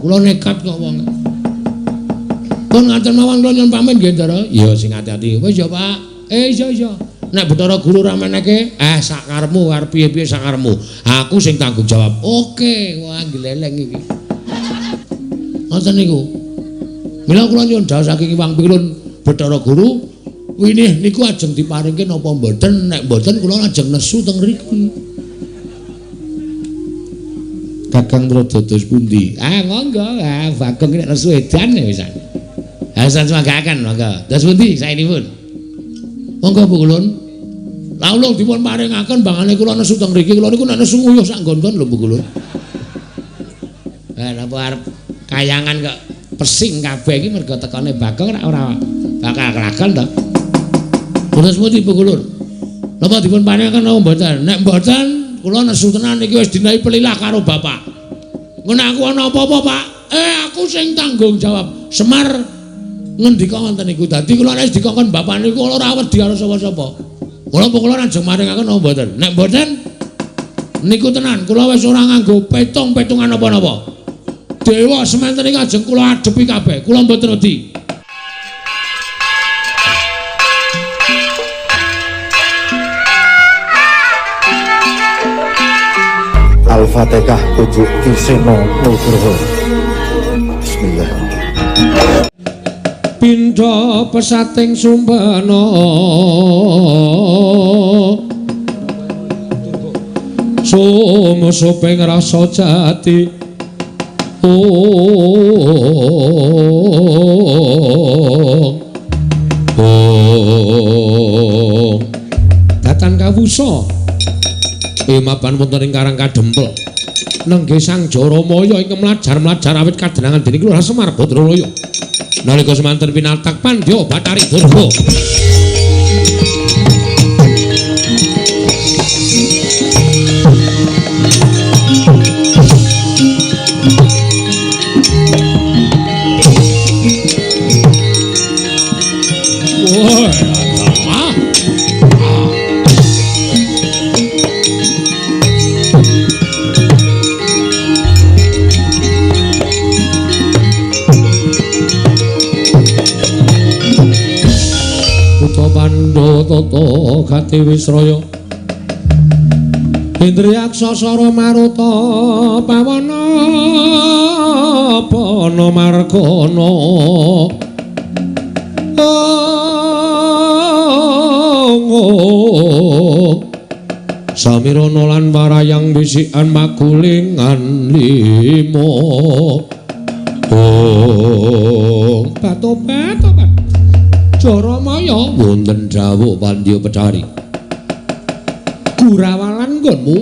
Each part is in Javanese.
Kula nekat kok wong. Pun ngaten mawon kula nyuwun pamit nggih, Ndara. Ya sing ati-ati. Wis ya, Pak. Iya. Nek Bathara Guru ra meneke, sak karepmu arep piye-piye sak karepmu. Aku sing tanggung jawab. Oke, wah gleleng iki. Ngoten niku. Mila kula nyuwun dawuh saking Iwang Pilun Bathara Guru, winih niku ajeng diparingke napa mboten? Nek mboten kula ajeng nesu teng mriki. Kakang Rododos pundi? Monggo. Bagong nek nesu edan wis. Hasan semagaken monggo. Dos pundi saenipun? Monggo Bu Kulun. Lawuh dipun paringaken bangane kula nesu teng mriki. Kula niku nek nesu nguyuh sak nggon-nggon lho Bu Kulun. Napa arep kayangan kok pesing kabeh iki mergo tekane Bagong ora bakal kelakon to. Terus pundi Bu Kulun? Napa dipun paringaken napa mboten? Nek mboten kula nesu tenan iki wis dinahi pelilah karo Bapak. Ngono aku ana apa-apa, Pak? Aku sing tanggung jawab. Semar ngendika wonten niku. Dadi kula nek dikongkon Bapak niku ora wedi karo sapa-sapa. Kula ajeng maringaken napa mboten? Nek mboten niku tenan kula wis ora nganggo petung-petungan napa-napa. Dewa semanten iki ajeng kula adepi kabeh. Kula mboten wedi. Al-Fatihah tujuh Kiseno Nugroho. Bismillah. Pindha pesating sumbana sumusuping rasa jati datan kawusa mapan wonten ing Karang Kadempel nenggih Sang Jaramaya ingkang mlajar awit kadenangan dening Lurah Semar Badralaya nalika semanten pinaltak Pandya Bathari Durga. Tata Gati Wisraya Indriyaksa Sara Maruta Pawana Pana Margana Samirana lan Warayang Wisikan Magulingan limo Batobat Jaramaya wonten dawuh Pandya Bathari Gurawalan nggonmu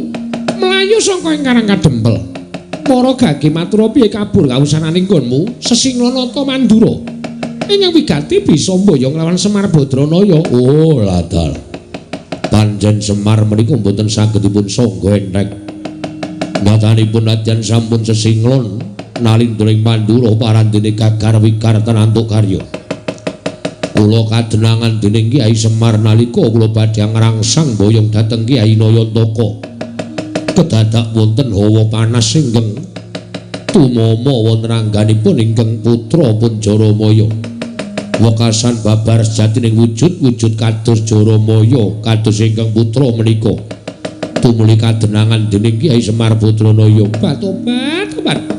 mlayu saka ing Karang Kadempel para gage matura piye kabur kawusananing nggonmu Sesinglanata Mandura ingkang wigati bisa mboyong lawan Semar Badranaya. Oh ladal panjen Semar menika mboten saged dipun sangga entheng ngatanipun nadyan sampun sesinglon nalindring Mandura parandene gagar wikar tenantuk karya. Kula kadenangan dening Kyai Semar nalika kula badhe ngrangsang boyong dhateng Kyai Nayantaka. Kedadak wonten hawa panas ingkang tumama wonten angganipun ingkang putra pun Jaramaya. Wekasan babar sejatining wujud kados Jaramaya kados ingkang putra menika. Tumuli kadenangan dening Kyai Semar Badranaya. Batobat.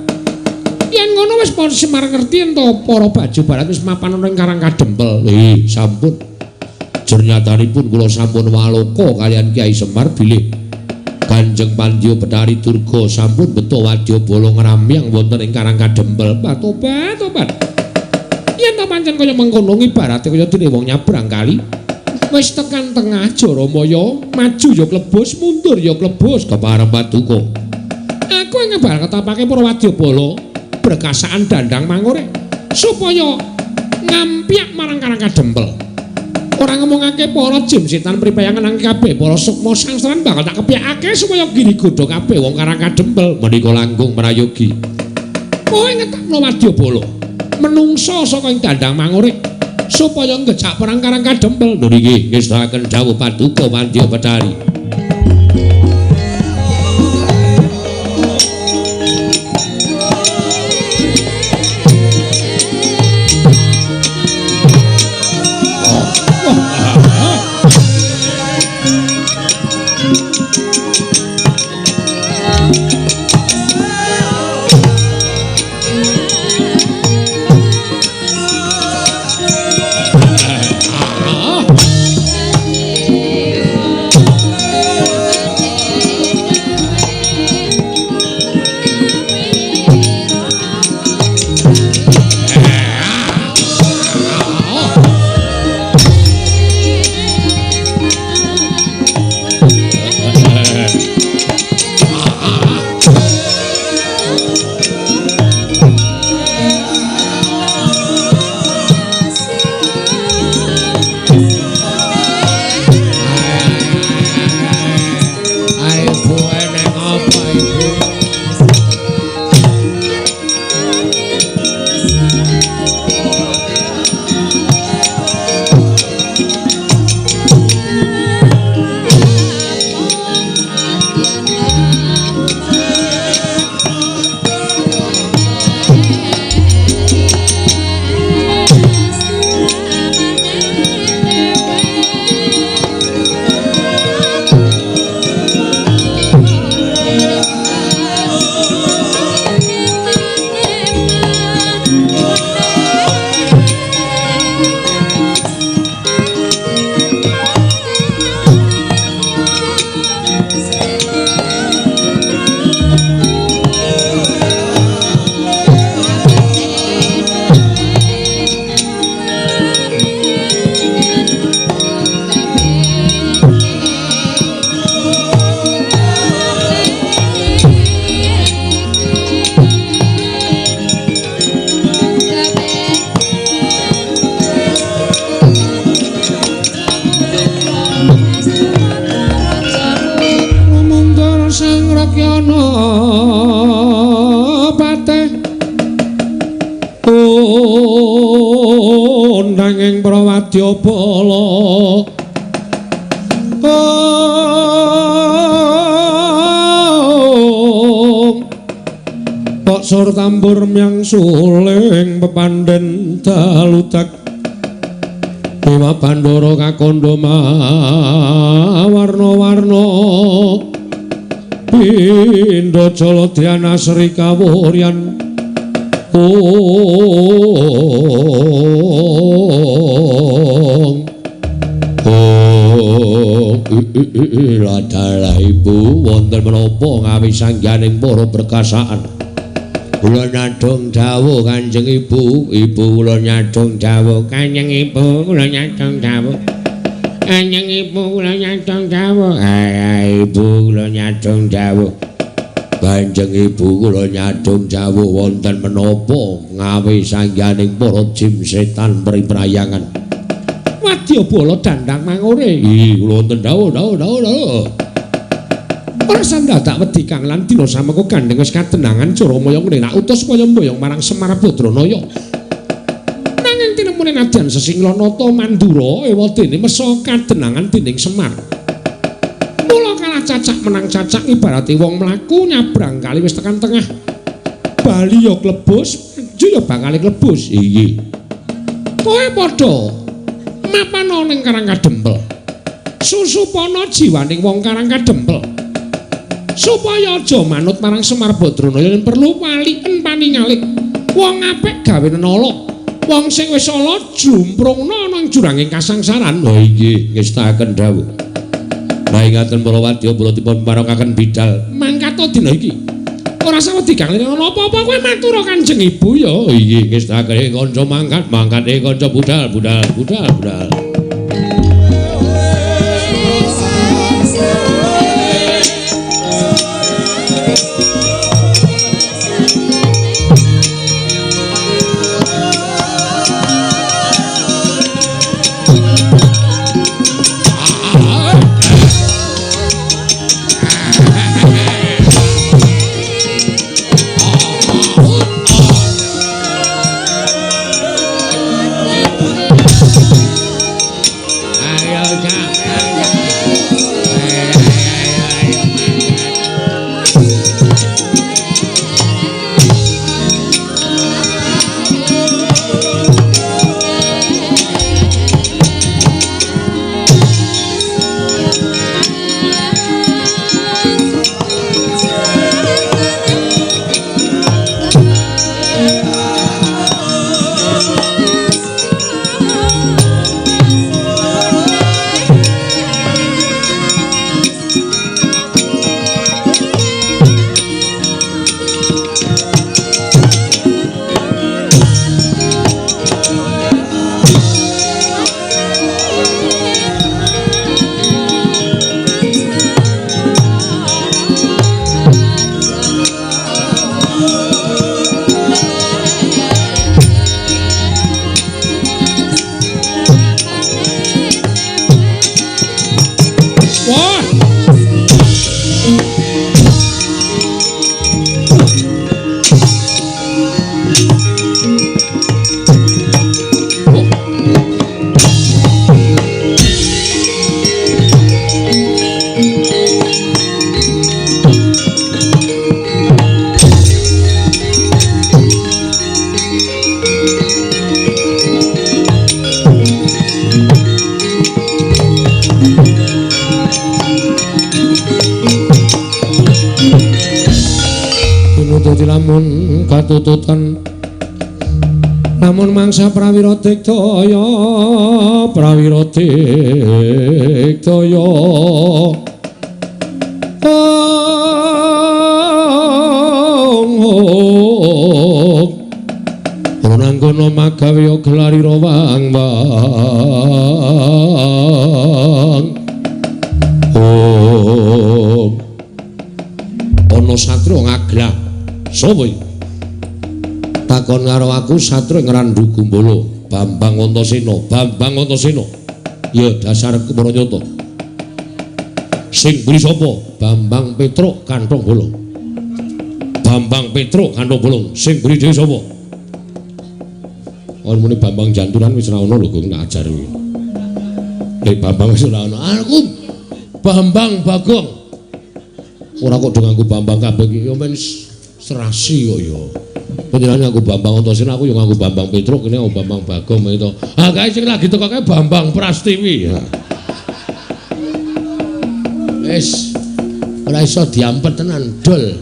Yen ngono wis pon Semar ngerti ento para baju barat wis mapan ana ing Karang Kadempel. Sampun. Jernyatanipun kula sampun waloka kalian Kyai Semar bilih Kanjeng Pandya Bathari Durga sampun beto wadya bala ngramyang wonten ing Karang Kadempel. Tobat. Yen ta pancen kaya mengkono ibarate kaya dene wong nyabrang kali. Wis tekan tengah Jaramaya, maju ya klebus, mundur ya klebus kepareng paduka. Aku ngebal ketapake para wadya bala berkasaan dandang mangore supaya ngampiak marang Karang Kadempel. Ora ngomongake para jim setan pripayangan nang kabeh para sukma sangsaran bakal tak kepiyakake supaya gini godho kabeh wong Karang Kadempel menika langkung prayogi. Kowe ngetakno wadyabala menungso saka ing dandang mangore supaya ngejak perang Karang Kadempel. Lho niki ngestaken dawuh paduka Pandya Bathari. nanging Prawadyabala kok sur tambur myang suling pepandhen daludak Dewa Bandara kakandha warna-warna Pindha Jaladhyana Sri Kawuryan Ladala Ibu wonten menapa ngawisangganing para perkasaan kula nyadong dawuh Kanjeng Ibu kula nyadong dawuh Kanjeng Ibu kula nyadong dawuh Kanjeng Ibu kula nyadong dawuh Ibu kula nyadong dawuh Kanjeng Ibu kula nyadong dawuh wonten menapa ngawisangganing para jin setan priprayangan Wadyabala dandang mangore kula wonten dawuh ora sandadak wedi kang lan dina samengko gandeng wis katenangan Jaramaya ngrenak utus supaya mboyong marang Semar Badranaya nanging tinemune nadyan Sesinglanata Mandura ewa dene mesa katenangan dening Semar mula kalah cacak menang cacak ibarate wong mlaku nyabrang kali wis tekan tengah bali ya klebus maju ya bakal klebus iki kowe padha mapana ning Karangkadempel susupana jiwaning wong Karangkadempel supaya aja manut marang Semar Badranaya yen perlu walien paningalik wong apik gawe nenala wong sing wis ala jumprungna nang juranging kasangsaran lha inggih ngestaken dawuh la ingaten para Wadyabala dipun marangaken bidal mangkata dina iki ora sawedi kang ana apa-apa kowe matur Kanjeng Ibu ya inggih ngestaken kanca mangkat kanca budal lamun katututan namun mangsa prawira digdaya Rananggono magawe gelarira wang-wang ana satra ngaglah sapa iki takon karo aku satra ngrandu Gumbala Bambang Antasena ya dasar Kumaranyata sing buri sapa Bambang Petruk Kanthong Bolong sing buri dhewe sapa kon muni Bambang Janturan wis ora ono lho Gong tak ajar kuwi. Bambang wis ora ono. Aku Bambang Bagong. Ora kok do nganggo Bambang kabeh iki ya men serasi kok ya. Panjenengan nganggo Bambang Antasena aku ya nganggo Bambang Petruk kene Bambang Bagong itu. Ah kae sing lagi teko kae Bambang Prastiwi. Wis ora iso diampet tenan dol.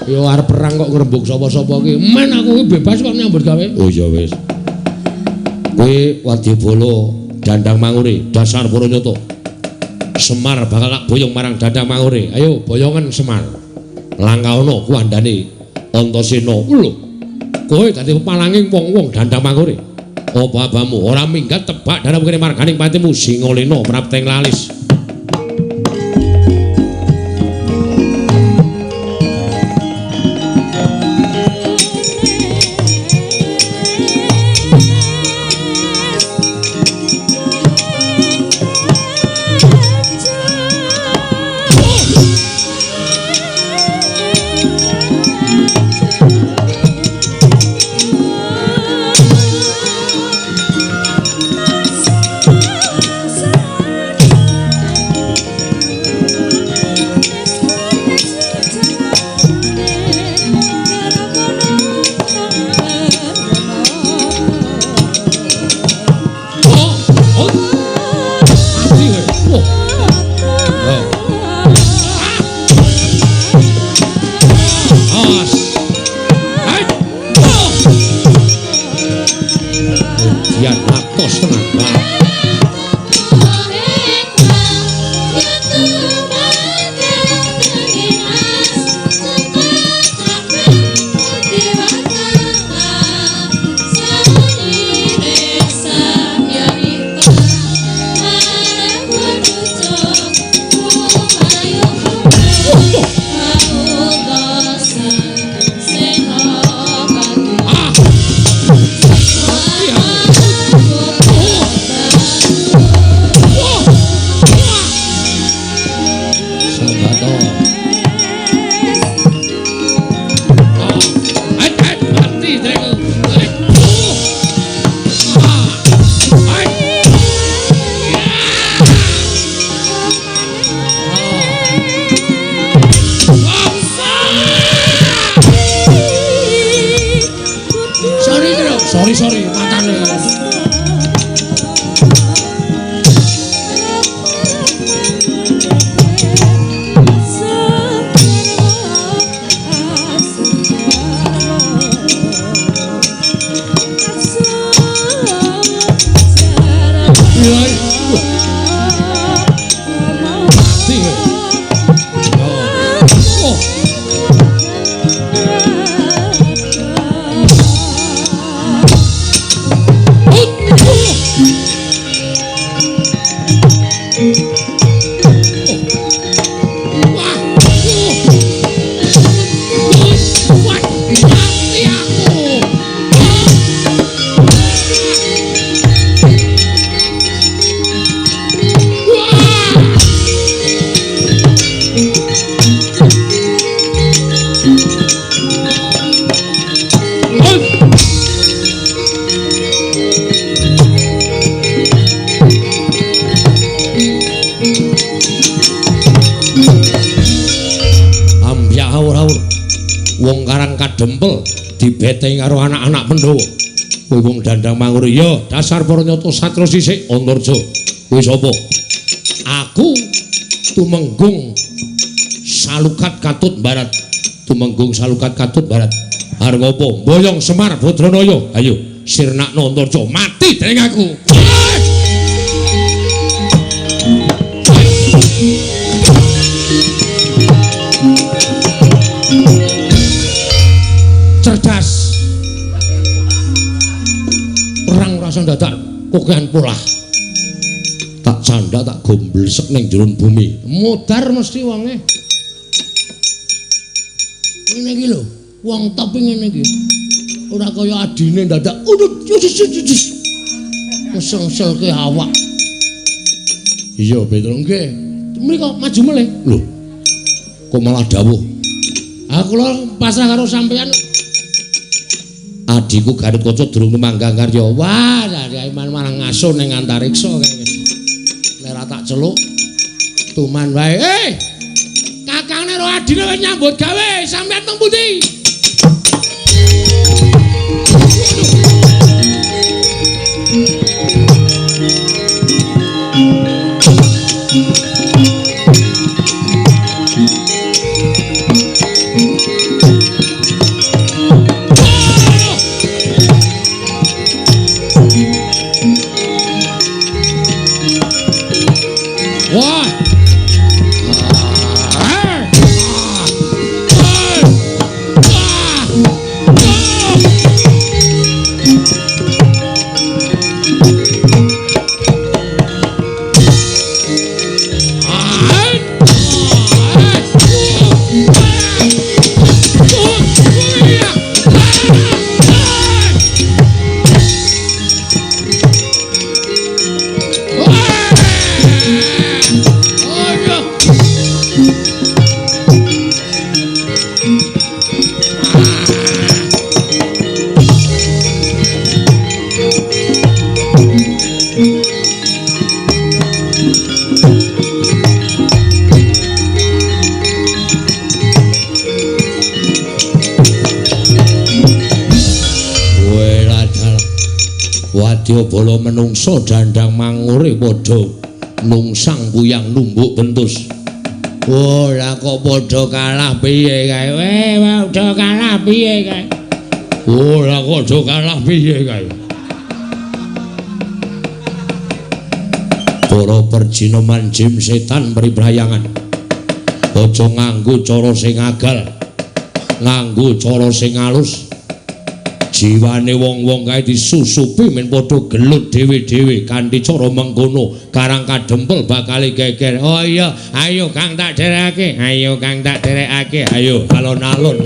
Yo arep perang kok ngrembug sapa-sapa ki. Men aku ki bebas kok nyambut gawe. Oh ya wis. Kowe Wadyabala Dandang Mangure, dasar Puranyata. Semar bakal tak boyong marang Dandang Mangure. Ayo boyongan Semar. Langkauna kuandane Antasena. Lho. Kowe dadi palanging wong-wong Dandang Mangure. Apa-apamu ora minggat tebak dalam kene marganing patimu Singalena prapteng lalis. Sorry, matane. Wong Karang Kadempel dibeteng karo anak-anak Pandhawa. Kowe wong Dandang Mangure ya dasar Puranyata Satra sisik Antarja. Kowe sapa? Aku Tumenggung Salukat Katut Barat. Tumenggung Salukat Katut Barat. Arep apa? Boyong Semar Badranaya. Ayo sirnakna Antarja mati dening aku. Cerdas perang rasa dadak kokean polah tak canda tak gomblesek ning jero bumi modar mesti wonge ngene iki lho wong top ngene iki ora kaya adine dadak meseng-selke awak iya betul nggih mriko maju melih lho kok malah dawuh aku lho pasrah karo sampean Adiku Garutkaca durung manggang karya. Wah, iman marang ngaso ning antariksa kene. Nek ora tak celuk tuman wae. Kakangne ro adine wis nyambut gawe, sampeyan teng pundi? Wadyabala menungso dandang mangure padha nungsang kuyang numbuk bentus. Ora kok padha kalah piye kae? Padha kalah piye kae? Ora kok padha kalah piye kae? Para perjinoman jim setan pribrayangan. Aja nganggo cara sing agal. Nganggo cara sing alus. Jiwane wong-wong kae disusupi men padha gelut dhewe-dhewe kanthi cara mengkono Karang Kadempel bakal geger. Oh iya, ayo Kang tak derekake. Ayo Kang tak derekake. Ayo alon-alon.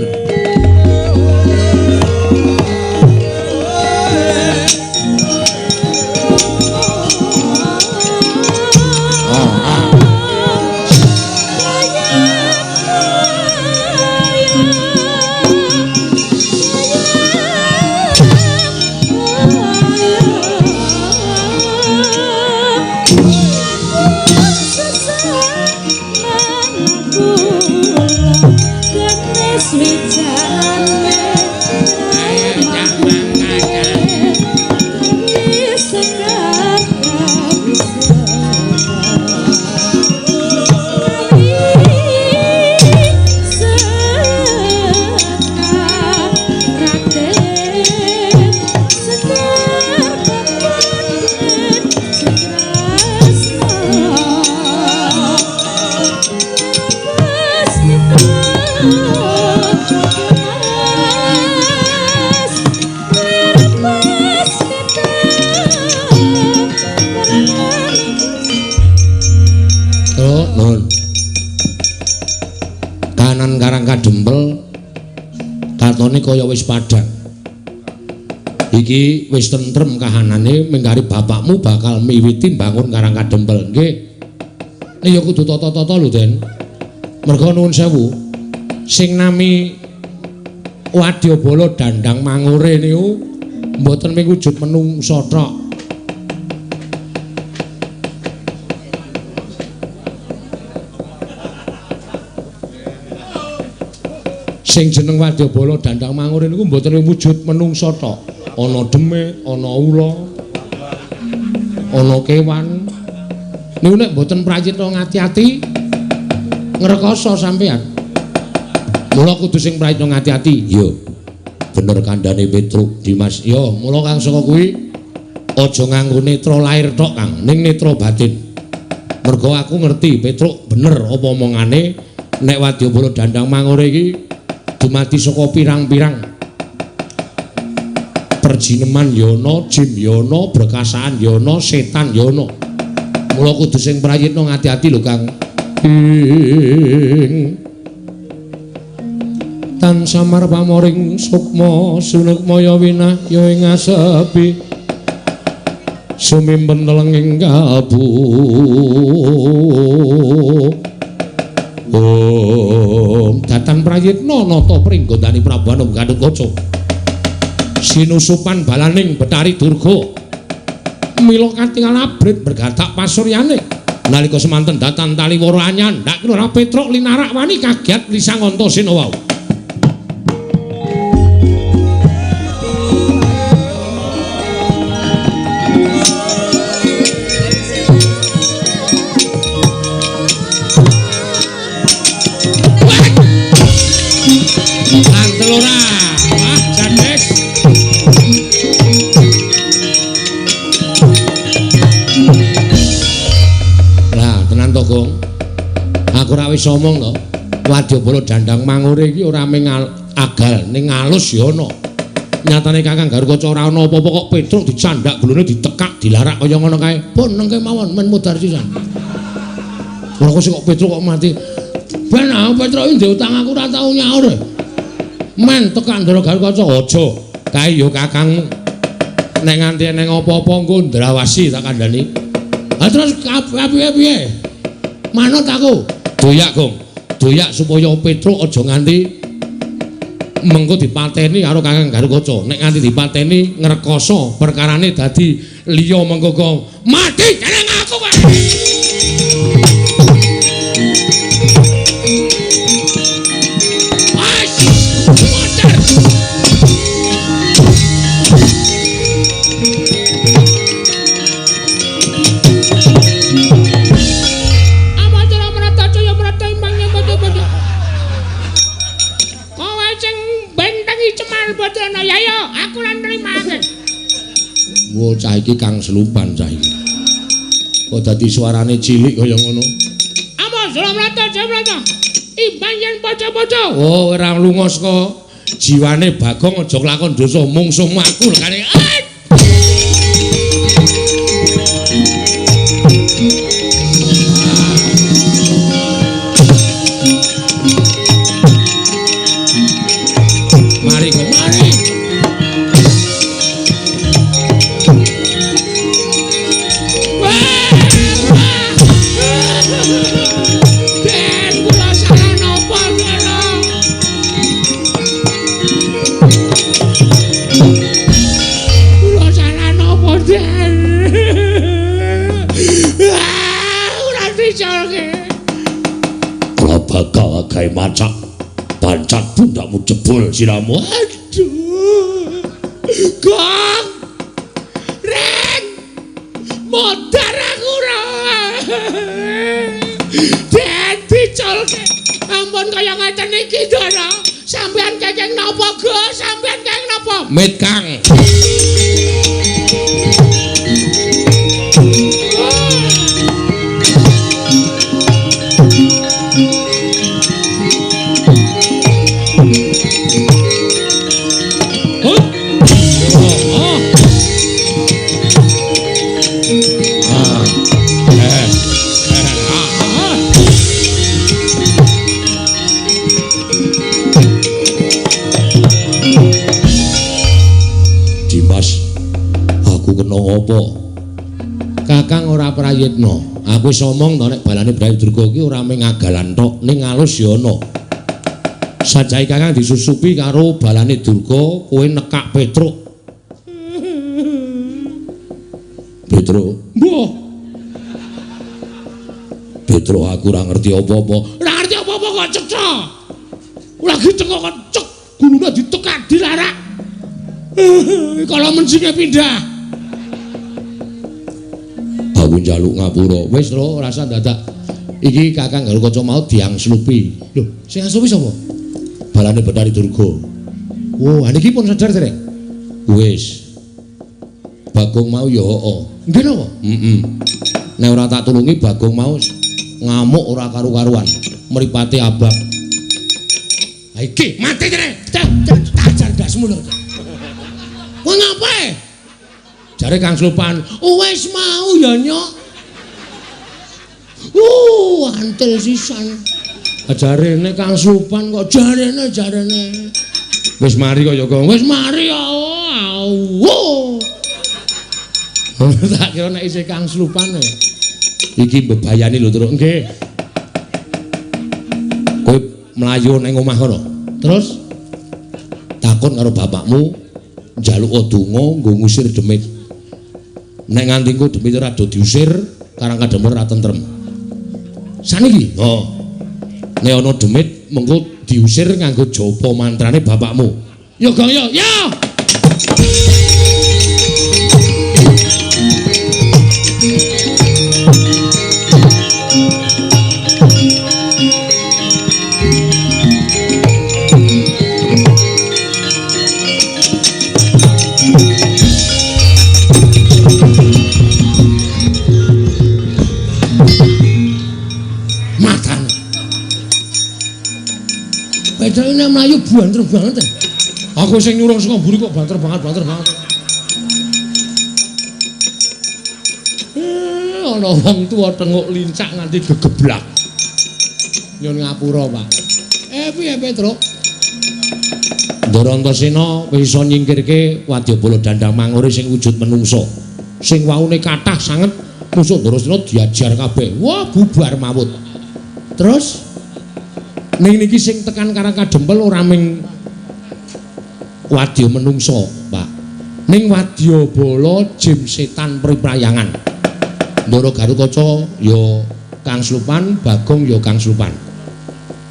Kaya wis padhang. Iki wis tentrem kahanane mengkari bapakmu bakal miwiti bangun Karang Kadempel. Nggih. Nek ya kudu tata-tata lho, Den. Merga nuwun sewu. Sing nami Wadyabala dandang mangure niku mboten mung wujud menungsa tok. Sing jeneng Wadyabala dandang mangure niku mboten wujud menungsa tok. Ana demit, ana ula, ana kewan. Niku nek mboten prayitna ngati-ati ngrekoso sampean. Mula kudu sing prayitna ngati-ati. Yo. Bener kandhane Petruk Dimas. Yo, mula Kang saka kuwi aja nganggo netra lair tok, Kang, ning netra batin. Mergo aku ngerti Petruk bener apa omongane nek Wadyabala dandang mangure iki dumadi saka pirang-pirang perjineman yono, jin yono, berkasaan yono, setan yono. Mula kudu sing prayitna ngati-ati lho Kang. Tan samar pamoring sukma sunukmaya winah ya ing asepi sumimpen telenging kabu. Datan prayitna nata pringgondani Prabu Garutkaca sinusupan balaning Betari Durga. Mila katingal abrit bergatak pasuryane. Nalika semanten datan tali wara anyan, ndak kira Petruk linarak wani kaget lisang Antasena wau. Antelora, wah jandes. Lah tenan to, Gong. Aku ora wis omong to. Wadyabala Dandang Mangure iki ora mung agal ning alus ya ana. Nyatane Kakang Garukaca ora ana apa-apa kok Petruk dicandak gulune ditekak dilarak kaya ngono kae. Pun nengke mawon men mudhar sisan. Ora kok Petruk kok mati. Ben aku Petruk iki ndek utang aku ora tau nyaur. Men tekan Ndara Garukaca aja. Kae ya Kakang nek nganti ning apa-apa engko ndrawasi tak kandhani. Ha terus piye? Manut aku. Doyak, Gong. Doyak supaya Petruk aja nganti mengko dipateni karo Kakang Garukaca. Nek nganti dipateni ngrekoso perkarane dadi liya mengko mati dening aku wae. Wo cah iki Kang Slumpan cah iki. Kok dadi suarane cilik kaya ngono. Apa Suramrata? Imbang yen paca-paca. Oh, ora lunga saka jiwane Bagong aja kelakon dosa mungsuh makul kane. Mari kok mari. Bakal gawe macak pancat pundakmu jebol siramu. Aduh. Gong. Reng. Modar aku ora. Dadi colke. Ampun kaya ngeten iki, Ndara. Sampeyan kenging napa, Go? Sampeyan kenging napa? Mit, Kang. Apa? Kakang ora prayitna. Aku wis omong to nek balane Brayu Durga iki ora mung ngagalan tok, ning alus ya ana. Sajahe Kakang disusupi karo balane Durga, kowe nekak Petruk. Petruk. Mbah. Petruk aku ora ngerti apa-apa. Ora ngerti apa-apa kok cetha. Lagi tengok kok cek gulune ditekak dilarak. Kalau mencinge pindah. Aku njaluk ngapura. Wis lho, rasa dadak. Iki Kakang Garukaca mau diangslupi. Lho, sing angslupi sapa? Balane Betari Durga. Oh, niki pun sadar dereng. Wis. Bagong mau ya heeh. Nggih napa? Heeh. Nek ora tak tulungi Bagong mau ngamuk ora karu-karuan. Mripate abang. Ha iki mati dereng. Tajar dasmu lho. Kowe ngapae? Jare Kang Slopan, wis mau ya nyok. Antel sisan. Jarene Kang Slopan kok jarene. Wis mari kok ya, Gong. Wis mari ya. Tak kira nek isih Kang Slopan. Iki bebayani lho, Truk. Nggih. Kowe mlayu ning omah kono. Terus takon karo bapakmu njaluk donga nggo ngusir demit. Nek nganti engko demit ora do diusir, Karang Kadempel ora tentrem. Saniki, nek ana demit mengko diusir nganggo japa mantrane bapakmu. Yo Gong yo, yo. Bedane mlayu banter banget. Aku sing nyuruh saka mburi kok banter banget. Ana wong tuwa tenguk lincak nganti gegeblak. Nyun ngapura, Pak. Piye Petruk? Ndara Antasena wis iso nyingkirke Wadyabala Dandang Mangure sing wujud menungso. Sing waune kathah sanget musuh Antasena diajar kabeh. Wah, bubar mawut. Terus ning niki sing tekan Karang Kadempel ora ming wadya menungso, Pak. Ning Wadyabala jim setan priprayangan. Ndara Garukaca ya Kang Slupan, Bagong ya Kang Slupan.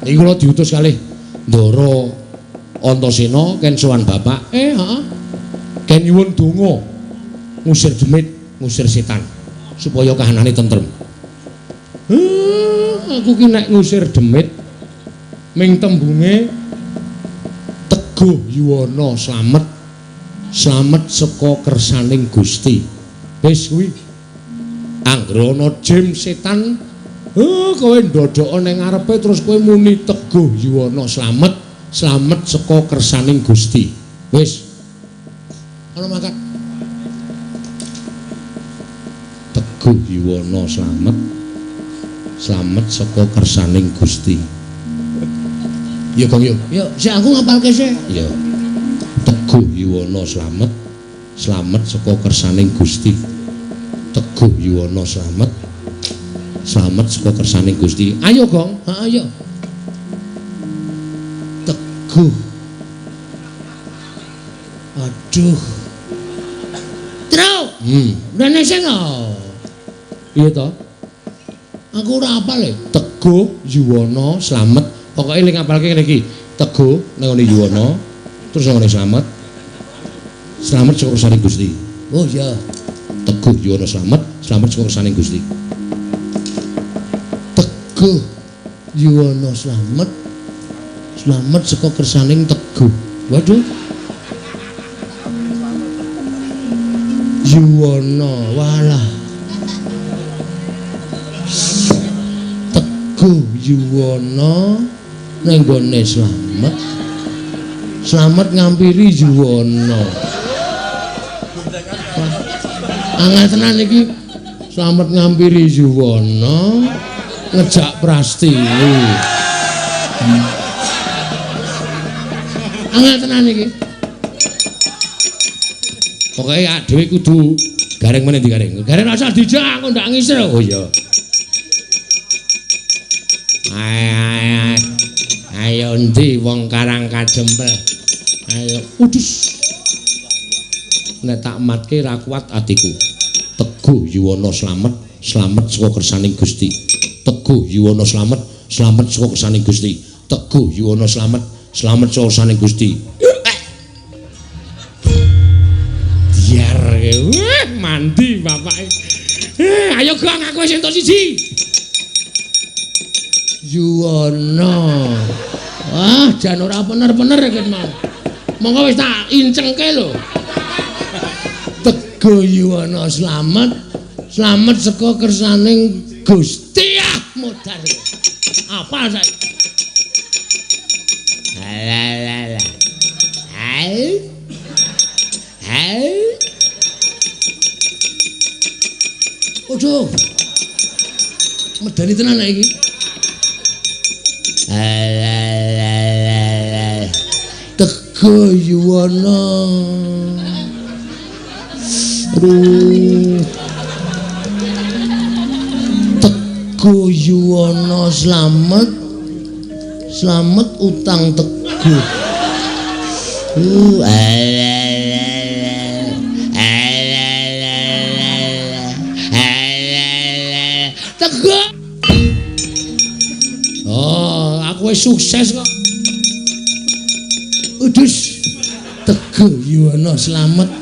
Niki kula diutus kalih Ndara Antasena ken sowan Bapak. Heeh. Ken nyuwun donga ngusir demit, ngusir setan supaya kahanane tentrem. Aku ki nek ngusir demit ming tembunge Teguh Yuwana slamet saka kersaning Gusti. Wis kuwi. Anggere ana jim setan, kowe ndodhok ning ngarepe terus kowe muni Teguh Yuwana slamet saka kersaning Gusti. Wis. Ana mangkat. Teguh Yuwana slamet saka kersaning Gusti. Yo Kang yo. Yo, sik aku ngapalke sik. Yo. Teguh Yuwana slamet saka kersaning Gusti. Teguh Yuwana slamet saka kersaning Gusti. Ayo, Gong. Ha ayo. Teguh. Aduh. Truk. Rene sing Piye to? aku ora apal. Teguh Yuwana slamet. Pokoke ling ngapalke ngene iki. Teguh nang ngene Yuwana, terus nang ngene slamet saka kersaning Gusti. Oh iya. Teguh Yuwana slamet saka kersaning Gusti. Teguh Yuwana slamet saka kersaning Teguh. Waduh. Yuwana, walah. Teguh Yuwana nang gone slamet ngampiri Yuwana. Angel tenan iki. Slamet ngampiri Yuwana ngejak Prastini. Angel tenan iki. Pokoke dhewe kudu gareng meneh digareng. Gareng rasa dijak kok ndak ngisir. Oh iya. Ayo endi wong Karang Kadempel. Ayo udus. Nek tak matke ra kuat atiku. Teguh Yuwana slamet saka kersaning Gusti. Teguh Yuwana slamet saka kersaning Gusti. Teguh Yuwana slamet saka kersaning Gusti. Diar mandi bapake. Ayo Gong aku wis entuk siji. Yuwana. Wah, jan ora bener-bener iki mau. Monggo wis tak incengke lho. Teguh Yuwana slamet saka kersaning Gusti. Modar. Apa saiki? Alah. Hai. Ojo. Medani tenan iki. Teguh Yuwana. Teguh Yuwana slamet utang Teguh. wis sukses kok. Udus Teguh Yuwana slamet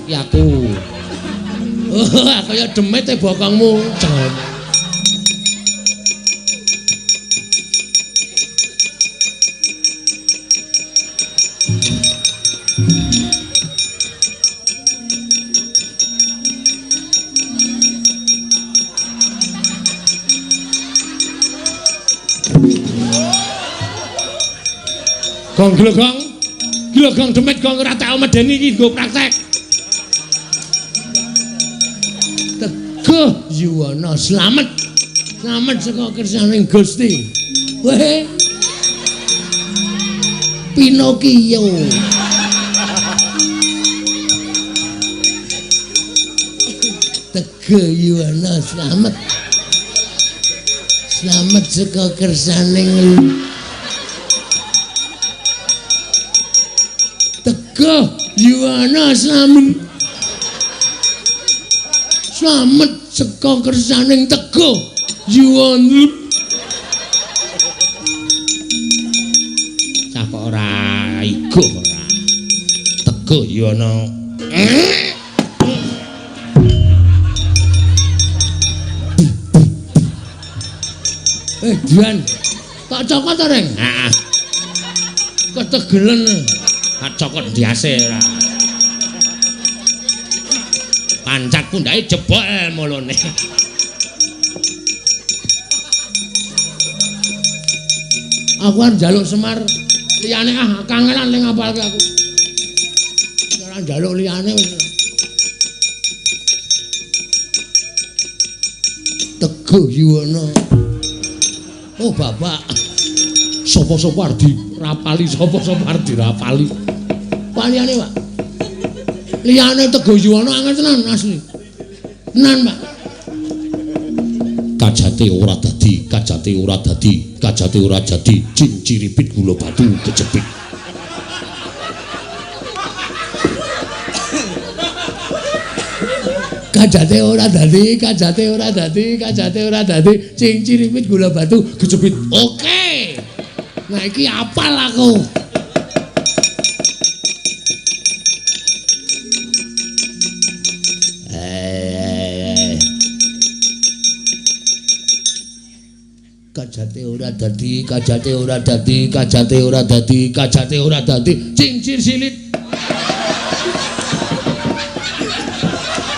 Ya aku. oh kaya demit e bokongmu Gong glogong demit gong ora tau medeni iki nggo praktek. Teguh Yuwana slamet. Slamet saka kersaning Gusti. Weh. Pinokio. Teguh Yuwana slamet. Slamet saka kersaning Teguh Yuwana slamet. Slamet saka kersaning Teguh Yuwana. Cah kok ora iguh ora. Teguh Yuwana. Dian, tak cokot ta, Reng? Heeh. Ketegelen. Tak cokot ndiase ora. Pancak pundake jebol mulune. Aku arep njaluk Semar liyane kangenan ning ngapalke aku. Ora njaluk liyane wis. Teguh Yuwana. Oh, Bapak. Sapa-sapa arep dirapali, sapa-sapa arep dirapali. Paliyane, Pak. Liyane Teguh Yuwana angel tenan asli. Tenan, Pak. Kajate ora dadi, kajate ora dadi, kajate ora jadi, cinciripit gula batu kejepit. Kajate ora dadi, kajate ora dadi, kajate ora dadi, cinciripit gula batu kejepit. Oke. Nah iki apal aku. Kajate ora dadi, kajate ora dadi, kajate ora dadi, kajate ora dadi, cincir silit.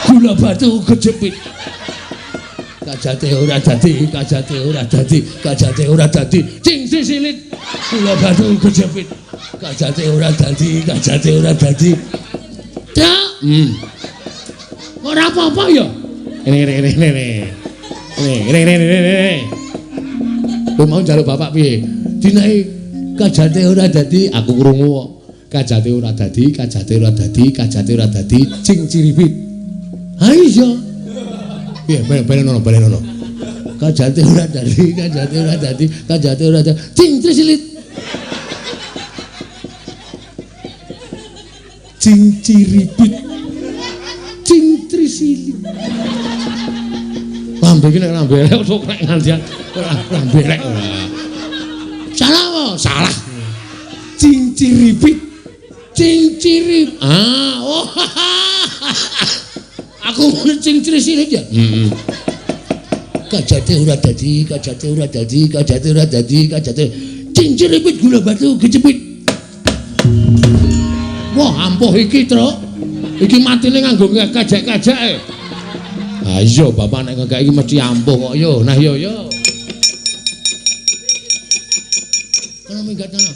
Gula batu kejepit. Kajate ora dadi, kajate ora dadi, kajate ora dadi, cincir silit. Gula batu kejepit. Kajate ora dadi, kajate ora dadi. Dak. Ora apa-apa ya? Ini. Kowe mau njaluk bapak piye? Dinae kajate ora dadi, aku krungu kok. Kajate ora dadi, kajate ora dadi, kajate ora dadi, cinciripit. Ha iya. Piye balenono. Kajate ora dadi, kajate ora dadi, kajate ora dadi, cincir silit. Cinciripit. Cincir silit. Lambe iki nek lambe elek kok nek ngandian lambe elek ora. Salah kok? Salah. Cinciripit. Cincirip. Oh. Aku ngono cincir silit ya? Kajate ora dadi, kajate ora dadi, kajate ora dadi, kajate cinciripit gula batu kejepit. Wah, ampuh iki, Truk. Iki matine nganggo kajak-kajake. Ah iya bapak nek ngekek iki mesti ampuh kok yo. Nah yo. Kono minggat ana.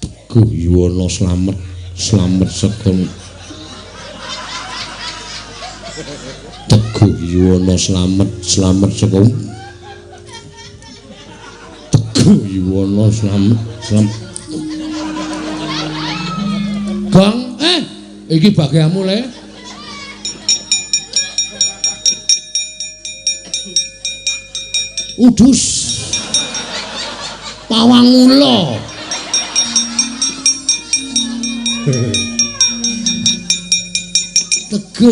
Teguh Yuwana slamet sekon. Teguh Yuwana slamet saka Teguh Yuwana slamet Gong iki bagianmu le Udus Pawang ula Tego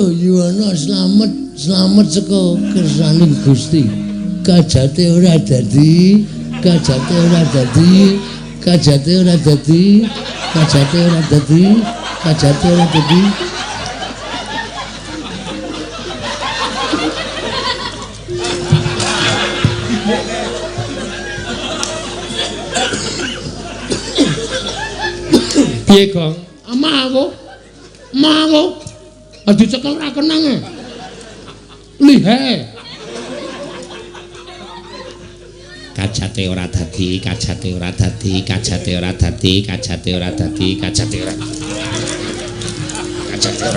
Yuwana slamet saka kersaning Gusti. Kajate ora dadi, kajate ora dadi, kajate ora dadi, kajate ora dadi, kajate ora dadi. Piye, Gong? Amah aku. Dicekel ra kenang. Lihe. Kajate ora dadi, kajate ora dadi, kajate ora dadi, kajate ora dadi, kajate ora dadi. Kajate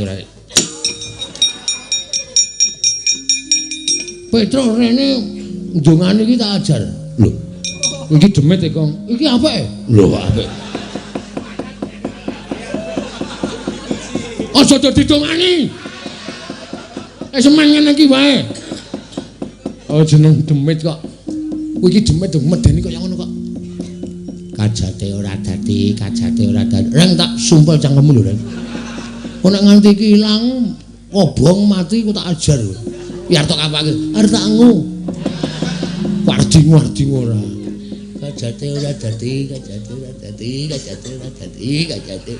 ora. Petro rene ndongane iki tak ajar. Lho. Iki demit e, Kong. Iki apike? Lho, apik. Aja dadi dongani. Semen ngene iki wae. Oh, jeneng demit kok. Kowe iki demit medeni kaya ngono kok. Kajate ora dadi, kajate ora dadi. Reng tak sumpel cangkemmu lho, Reng. Kok nek nganti iki ilang, obong mati ku tak ajar. Biar tok apake? Arep tak ngu. Wardi ora. Kajate ora dadi, kajate ora dadi, kajate ora dadi, kajate.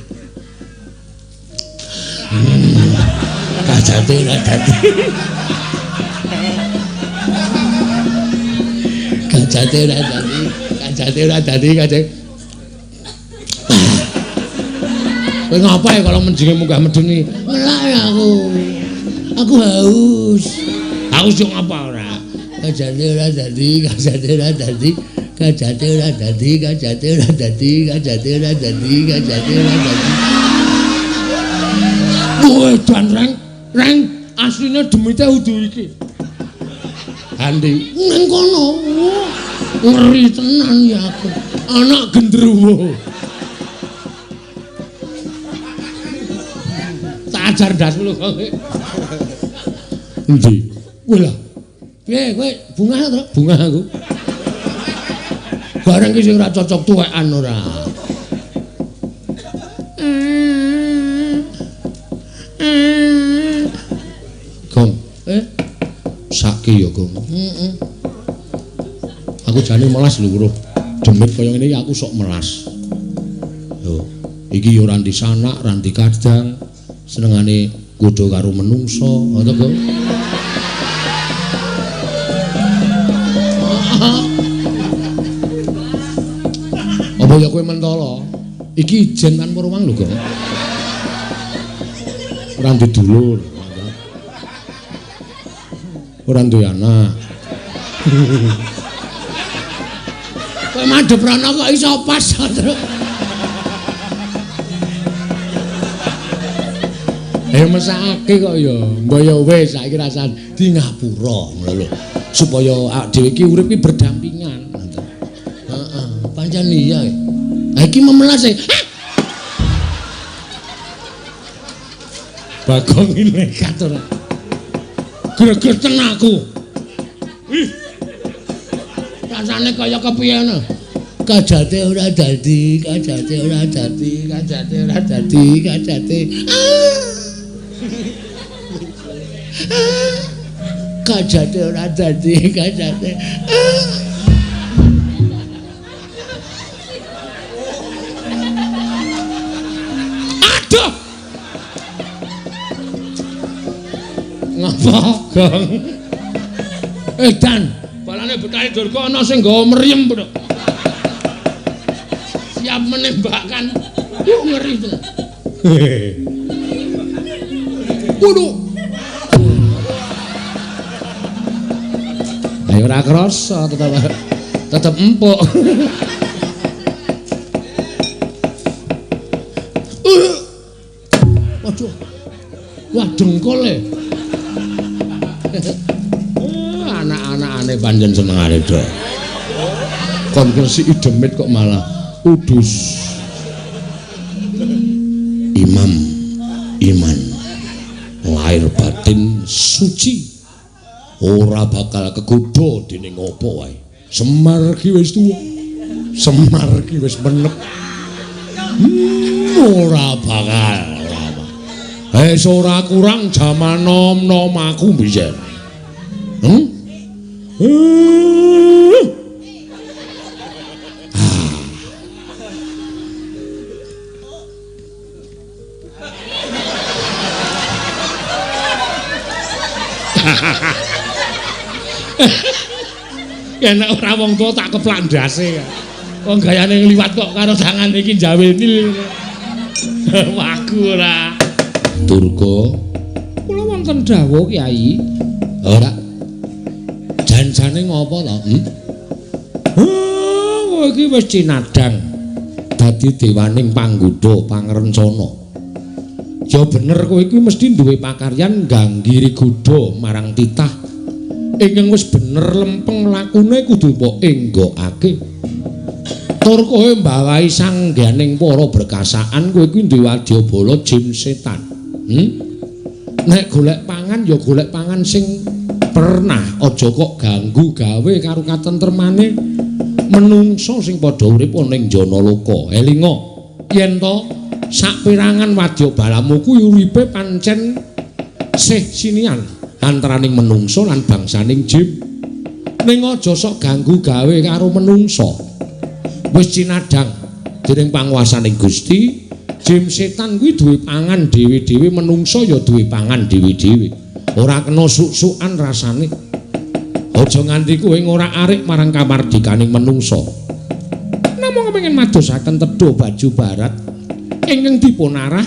Kajate ora dadi. Kajate ora dadi, kajate ora dadi, kajate. Kowe ngapae kalau menjinge munggah medeni? Melak aku. Aku haus. Haus yo ngapa ora? Kajate ora dadi, kajate ora dadi, kajate ora dadi, kajate ora dadi, kajate ora dadi, kajate ora dadi. Kowe dan Reng asline demite udu iki. Andi Nang kono. Ngeri tenan ya aku. Anak gendruwo. ajar dasmu kowe. Endi? Kowe lah. Piye kowe bungah to? Bungah aku. Barang ki sing ora cocok tuwekan ora. Gong. Sake ya, Gong. Heeh. Aku jane melas lho, Bro. Demit kaya ngene iki aku sok melas. Lho, iki ya ora ndi sanak, ora ndi kadang. Senengane godho karo menungso, ngono, Gong. Apa ya kowe mentolo? Iki ijen tanpa ruang lho, Gong. Ora duwe dulur. Ora duwe anak. Kowe madhep rono kok iso pas terus. Mesake kok ya. Mbok ya wis saiki rasane di ngapura ngono lho. Supaya awake dhewe iki urip iki berdampingan. Heeh, pancen iya. Ha iki memelas e. Bagong iki nekat ora. Gregeten aku. Rasane kaya kepiye ngono. Kajate ora dadi, kajate ora dadi, kajate ora dadi, kajate. Kajate ora dadi, kajate. Aduh. Ngapa, Gong? Dan balane Betari Durga ana sing nggawa mriyem, Bro. Siap menembakkan. Ngeri to. Waduh. Ayo ora krasa tetep empuk. Waduh. Wah dengkule. Anak-anakane pancen senengane do. Kon kresiki demit kok malah udus. Imam iman lahir batin suci ora bakal kegodha dening apa wae. Semar ki wis tuwa. Semar ki wis menep. Ora bakal. Wis ora kurang jaman nom-nom aku mbiyen. Enak ora wong tuwa tak keplak ndase. Wong gayane ngliwat kok karo tangan iki jaweni. Waku ora. Durga, Kula wonten dawuh Kyai. ora. Janjane ngopo to? Kowe iki wis cinadang Dadi dewaning panggodha pangrencana. ya bener kowe iki mesti duwe pakaryan ganggiri godha marang titah. Ingkang wis bener lempeng lakune kudu mbok enggokake. Tur kowe mbawahi sangganing para berkasaan kowe iki duwe wadyabala jin setan. Nek golek pangan ya golek pangan sing pernah, aja kok ganggu gawe karo katentremane menungso sing padha urip ning jana loka. Elinga yen to saperangan wadyabalamu kuwi uripe pancen sih sinian antaraning menungso lan bangsaning jin. Ning aja sok ganggu gawe karo menungso. Wis cinadang dening panguwasaning Gusti, jin setan kuwi duwe pangan dhewe-dhewe, menungso ya duwe pangan dhewe-dhewe. Ora kena suk-sukan rasane. Aja nganti kowe ora arik marang kamardikaning menungso. Namung kepengin madosaken tedha baju barat ingkang dipun arah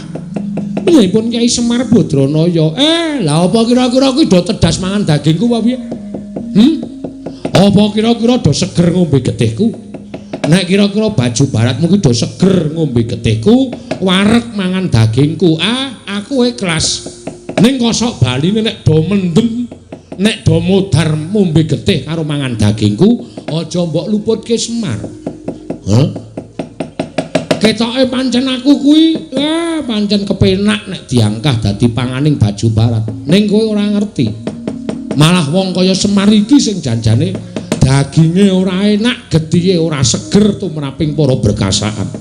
piyambun Kyai Semar Badranaya. Lah apa kira-kira kuwi do tedas mangan dagingku apa piye? Apa kira-kira do seger ngombe getihku? Nek kira-kira baju baratmu kuwi do seger ngombe getihku, wareg mangan dagingku. Aku ikhlas. Ning kosok baline nek do mendem, nek do modar ngombe getih karo mangan dagingku, aja mbok luputke Semar. Ketoke pancen aku kuwi pancen kepenak nek diangkah dadi panganing baju barat. Ning kowe ora ngerti. Malah wong kaya Semar iki sing janjane daginge ora enak, gethihe ora seger tumraping para berkasaan.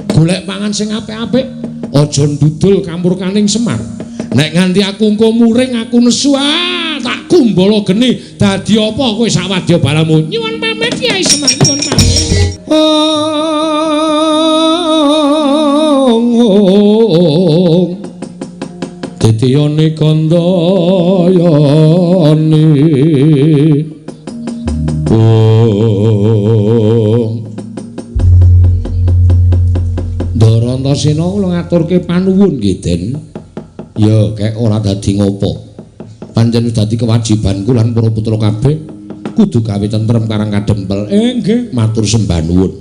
Golek pangan sing apik-apik, aja ndudul kamurkaning Semar. Nek nganti aku engko muring aku nesu tak kumbala geni dadi apa kowe sak wadyabalamu. Nyuwun pamit Kyai Semar, nyuwun pamit. Titiyane kandayane Darantasena kula ngaturke panuwun nggih Den. Ya kek ora dadi ngopo. Pancen wis dadi kewajibanku lan para putra kabeh kudu gawe tentrem karang kadempel. Nggih, matur sembah nuwun.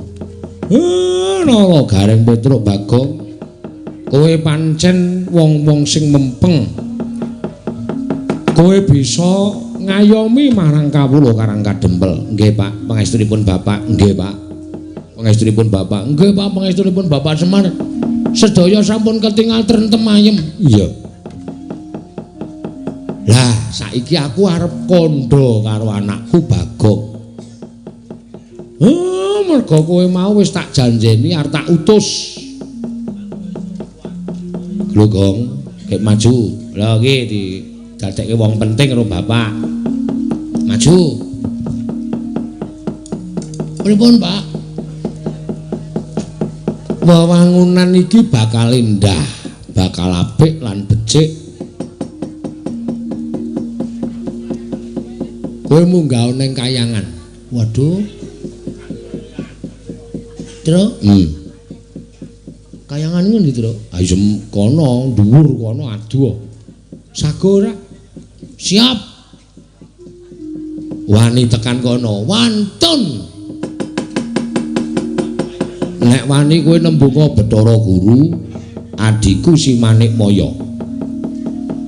Nala Gareng Petruk Bagong, kowe pancen wong-wong sing mempeng. Kowe bisa ngayomi marang kawula karang kadempel. Nggih, Pak, pangestunipun Bapak. Nggih, Pak. Pangestunipun Bapak. Nggih, Pak, pangestunipun Bapak Semar. Sedaya sampun ketingal trentem ayem. Iya. Lah, saiki aku arep kandha karo anakku Bagong. Mergo kowe mau wis tak janjeni arep tak utus. Glogong, kek maju. Lah iki didadekke wong penting karo bapak. Maju. Pripun, Pak? Wewangunan iki bakal indah, bakal apik lan becik. Kowe munggah ning kayangan. Waduh. Tru? Kayangan ngendi, Tru? Ayo kono, dhuwur kono adu. Sago ora? Siap. Wani tekan kono, wantun. Nek wani kowe nembunga Bathara Guru, Adiku si Manik Maya.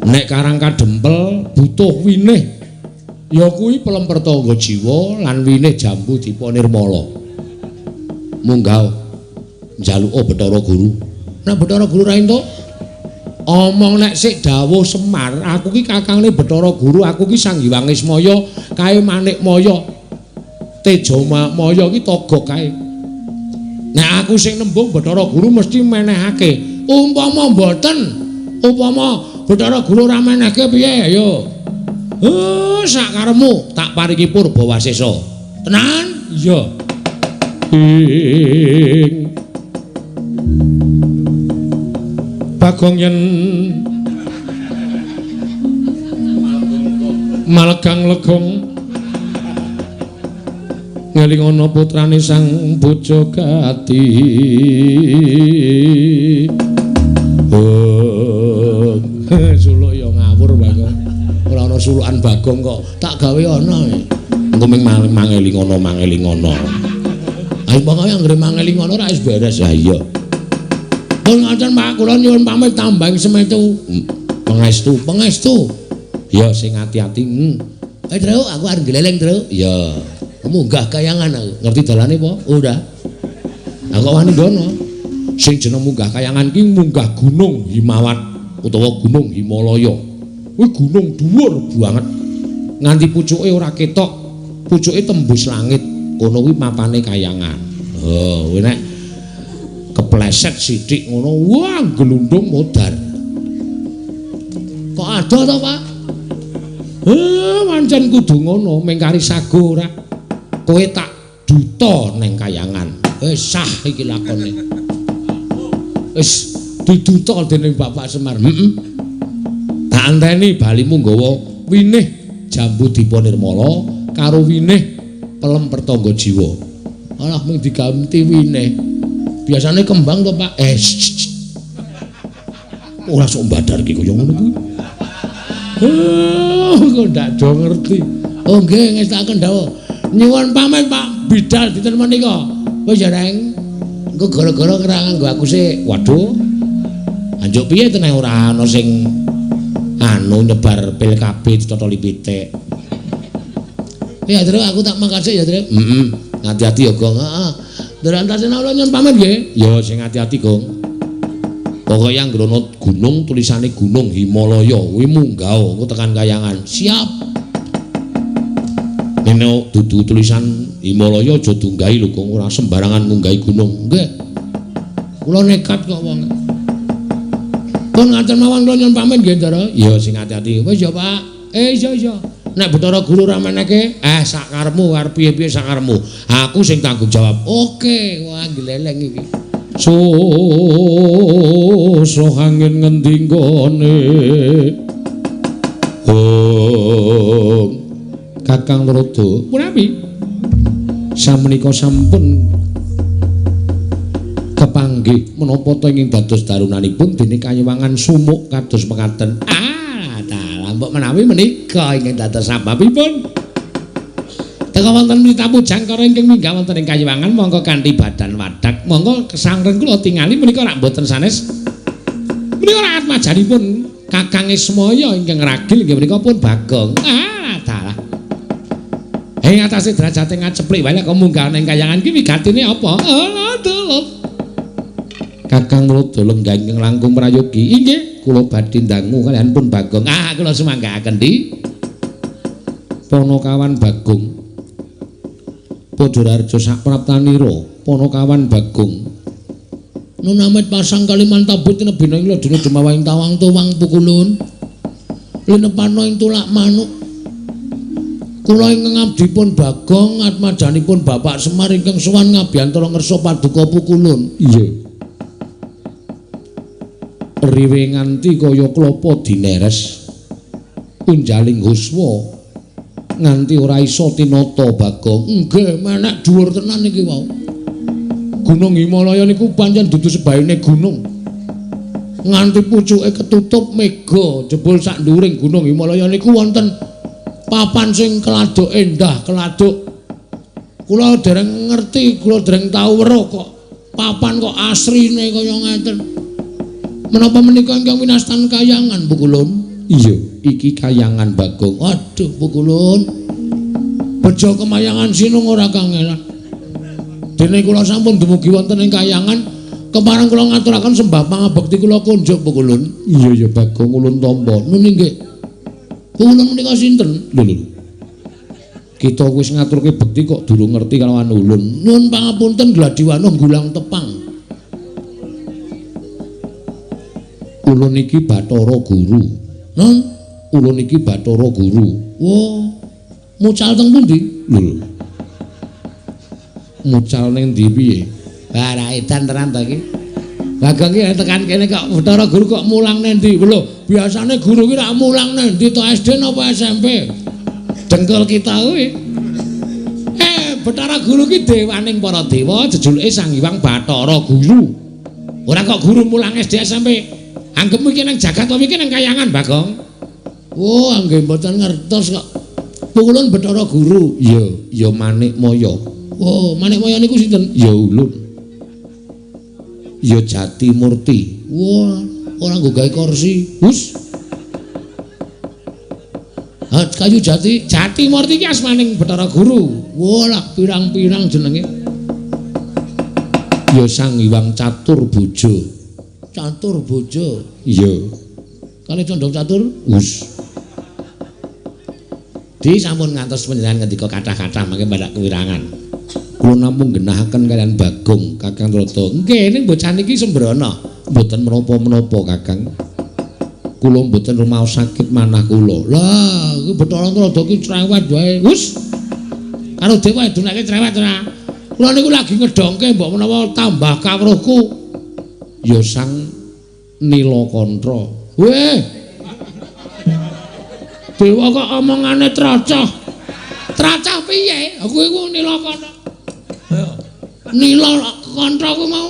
Nek Karang Kadempel butuh winih ya kuwi Pelempertangga Jiwa lan winih Jambu Dipa Nirmala. Munggah njaluka Bathara Guru. Nek Bathara Guru ra entuk omong nek sik dawuh Semar, aku ki kakangne Bathara Guru, aku ki Sanghyang Ismaya kae Manik Maya. Teja Maya ki togok kae. Nek aku sing nembung Bathara Guru mesti menehake. Umpama mboten, umpama Bathara Guru ora menehke piye yo. Sak karepmu tak paringi Purbawasesa. Tenan? Iya. Bagong yen Malegang Legong ngelingono putrane Sang Bojogati. Suluk ya ngawur Bagong. Ora ana sulukan Bagong kok tak gawe ana. Engko ming mangelingono. Ayo pokoke anggere mangelingono ora wis beres. Ha iya. Pun ngoten Pak, kula nyuwun pamit tambang semetu. Pangestu. Ya sing ati-ati. Tru, aku arep gleleng, Tru. Ya. Munggah kayangan aku. Ngerti dalane apa? Ora. Aku wani ngono. Sing jeneng munggah kayangan ki munggah Gunung Himawat utawa Gunung Himalaya. Kuwi gunung dhuwur banget. Nganti pucuke ora ketok, pucuke tembus langit. Kono kuwi mapane kayangan. Oh, kuwi nek kepleset sithik ngono, wah glundung modar. Kok ada to, Pak? Pancen kudu ngono, mengkari sago ora. Kowe tak duta neng kayangan. Sah iki lakone. Wis diduta dening Bapak Semar. Tak anteni balimu nggawa winih Jambu Dipa Nirmala karo winih Pelempertangga Jiwa. Alah mung diganti winih. Biasane kembang to, Pak. Ora sok mbadarke kaya ngono kuwi. Kok ndak do ngerti. Oh nggih ngestakaken dawuh. Nyuwun pamit Pak Bidal dinten menika. Wis ya Reng. Engko gara-gara ngerangan nggo aku sik. Waduh. Anjuk piye tenan ora ana sing nyebar pil KB ditotoli pitik. Ya, Tru, aku tak mangkat sik ya, Tru. Hati-hati ya, Gong. Heeh. Derantasena kula nyuwun pamit nggih. Ya sing ati-ati, Gong. Pokoke anggrono gunung tulisane Gunung Himalaya, kuwi munggah engko tekan kayangan. Siap. Nek dudu tulisan Himalaya aja dunggahi lho, Gong, ora sembarangan ngunggahi gunung. Nggih. Kula nekat kok wong. Pun ngaten mawon kula nyuwun pamit nggih, Ndara. Ya sing ati-ati. Wis ya, Pak. Iya. Nek Bathara Guru ra meneke, sak karepmu arep piye-piye sak karepmu. Aku sing tanggung jawab. Oke, wah gleleng iki. So angin ngendi nggone. Kakang Narada. Punapi? Samenika sampun kepanggih menapa to ingkang dados darunanipun dening Kayuwangan Sumuk kados mekaten. Mbok menawi menika ingkang dados sababipun teka wonten mrita pujangkara ingkang minggah wonten ing Kayuwangan monggo kanthi badan wadak monggo kesangren kula tingali menika rak mboten sanes menika rak majanipun Kakang Ismaya ingkang ragil nggih menika pun Bagong dalah ing atase derajate ngaceplik wae kok munggah ing Kayuwangan ki wigatine apa Kakang Narada lenggah ingkang langkung prayogi inggih kula badhe ndangu kalian pun Bagong. Kula sumanggahaken di Panakawan Bagong. Padhararja sak praptanira Panakawan Bagong. Nunamet pasang kaliman tabut nebina ing ladene Jemawahing Tawang tuwang pukulun. Linepana ing tulak manuk. Kula ingkang ngabdipun Bagong atmajanipun Bapak Semar ingkang sowan ngabiyantara ngersa paduka pukulun. Iya. Riwe nganti kaya klapa dineres punjaling huswa nganti ora iso tinata Bagong. Nggih menek dhuwur tenan iki wau. Gunung Himalaya niku pancen dudu sebaene gunung. Nganti pucuke ketutup mega jebul sak nduring Gunung Himalaya niku wonten papan sing keladuk endah, keladuk. Kula dereng ngerti, kula dereng tau weruh kok papan kok asrine kaya ngeten. Menapa menika ingkang winastan kayangan Pukulun? Iya, iki kayangan Bagong. Aduh Pukulun. Bejo kemayangan sinung ora kangelan. Dene kula sampun dumugi wonten ing kayangan, kemareng kula ngaturaken sembah pangabekti kula kunjuk Pukulun. Iya ya Bagong ulun tampa. Nun nggih. Pukulun menika sinten? Lho. Kita wis ngaturke bekti kok durung ngerti kalawan ulun. Nuwun pangapunten Gladiwana Gulang Tepang. Ulun iki Bathara Guru. Nun, ulun iki Bathara Guru. wah, mucal teng pundi? Lho. Mucal ning ndi piye? Ora edan tenan to iki. Bagong iki tekan kene kok Bathara Guru kok mulang nendi? Lho, biasane guru ki rak mulang nendi to SD napa SMP? Dengkul kita kuwi. Bathara Guru ki dewaning para dewa, jejuluke Sang Hyang Bathara Guru. Ora kok guru mulang SD SMP. Anggepmu iki nang jagat apa iki nang kayangan, Bagong? Oh, anggih mboten ngertos kok. Pukulun Bathara Guru. Ya Manik Maya. Oh, Manik Maya niku sinten? Ya ulun. Ya Jati Murti. Wah, ora nggo gawe kursi. Hus. Kayu Jati, Jati Murti iki asmaning Bathara Guru. Wah, lah pirang-pirang jenenge. Ya Sang Hyang Catur Bojo. Catur Bojo. Iya. Kali condong catur? Hus. Di sampun ngantos panjenengan ngendika kathah-kathah mangke badak kewirangan. Kula namung genahaken kalian Bagong Kakang Trata. Nggih, ning bocah niki sembrono. Mboten menapa-menapa Kakang. Kula mboten rumaos sakit manah kula. Lah, iki Bathara Trata ki cerewet wae. Hus. Karo dewa edunake cerewet ora. Kula niku lagi ngedongke mbok menawa tambah kawruhku. Ya Sang Nilakantra. Weh. Dewa kok omongane tracah. Tracah piye? Aku iku Nilakantra. Nilakantra ku mau.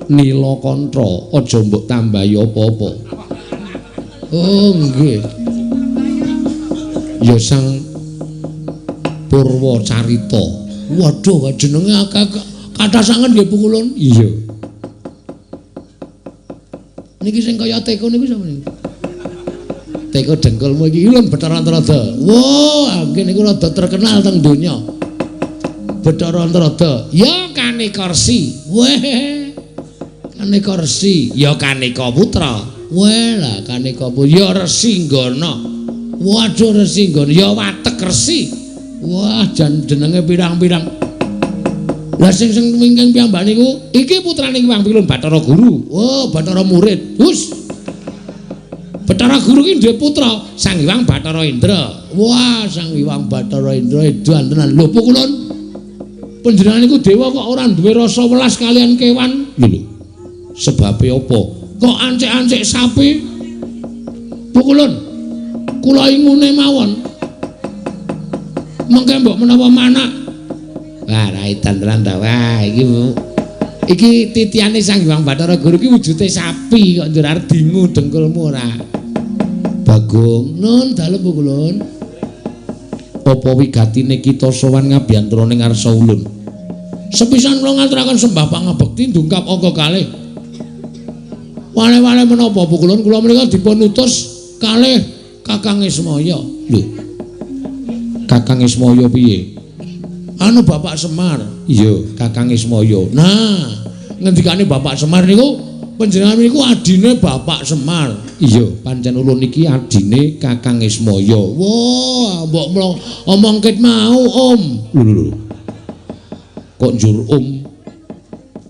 Nilakantra, aja mbok tambahi apa-apa. Oh, nggih. Ya Sang Purwacarita. Waduh, jenenge akeh kathah sanget nggih Pukulun. Iya. Niki sing kaya teko niku sapa niku? Teko dengkulmu iki ulun Bathara Trata. Wah, nggih niku rada terkenal teng donya. Bathara Trata, ya Kanikarsi. Weh. Kanikarsi, ya Kanika Putra. Weh lah Kanika Putra, ya Resinggana. Waduh Resinggana, ya Watek Resi. Wah, jenenge pirang-pirang. Lah sing wingking piyambak niku iki putrane Hyang Pilun Bathara Guru. Oh, Bathara Murid. Hus. Bathara Guru ki duwe putra Sang Hyang Bathara Indra. Wah, Sang Hyang Bathara Indra edan tenan. Lho Pukulun. Panjenengan niku dewa kok ora duwe rasa welas kalian kewan? Lho. Sebabe apa? Kok ancik-ancik sapi? Pukulun. Kula ingune mawon. Mengke mbok menawa manak. Wah, raitan tenan ta. Wah, iki titiane Sang Hyang Bathara Guru ki wujude sapi kok njurar dingu dengkulmu ora. Bagong, Nun dalem Pukulun. apa wigatine kita sowan ngabiyantara ning ngarsa ulun? Sepisan kula ngaturaken sembah pangabekti ndungkap angka kalih. Wale-wale menapa Pukulun kula menika dipun utus kalih Kakang Ismaya. Lho. Kakang Ismaya piye? Anu Bapak Semar. Iya, Kakang Ismaya. Nah, ngendikane Bapak Semar niku panjenengan niku adine Bapak Semar. Iya, pancen ulun iki adine Kakang Ismaya. Wah, mbok omong ket mau, Om. Lho. Kok njur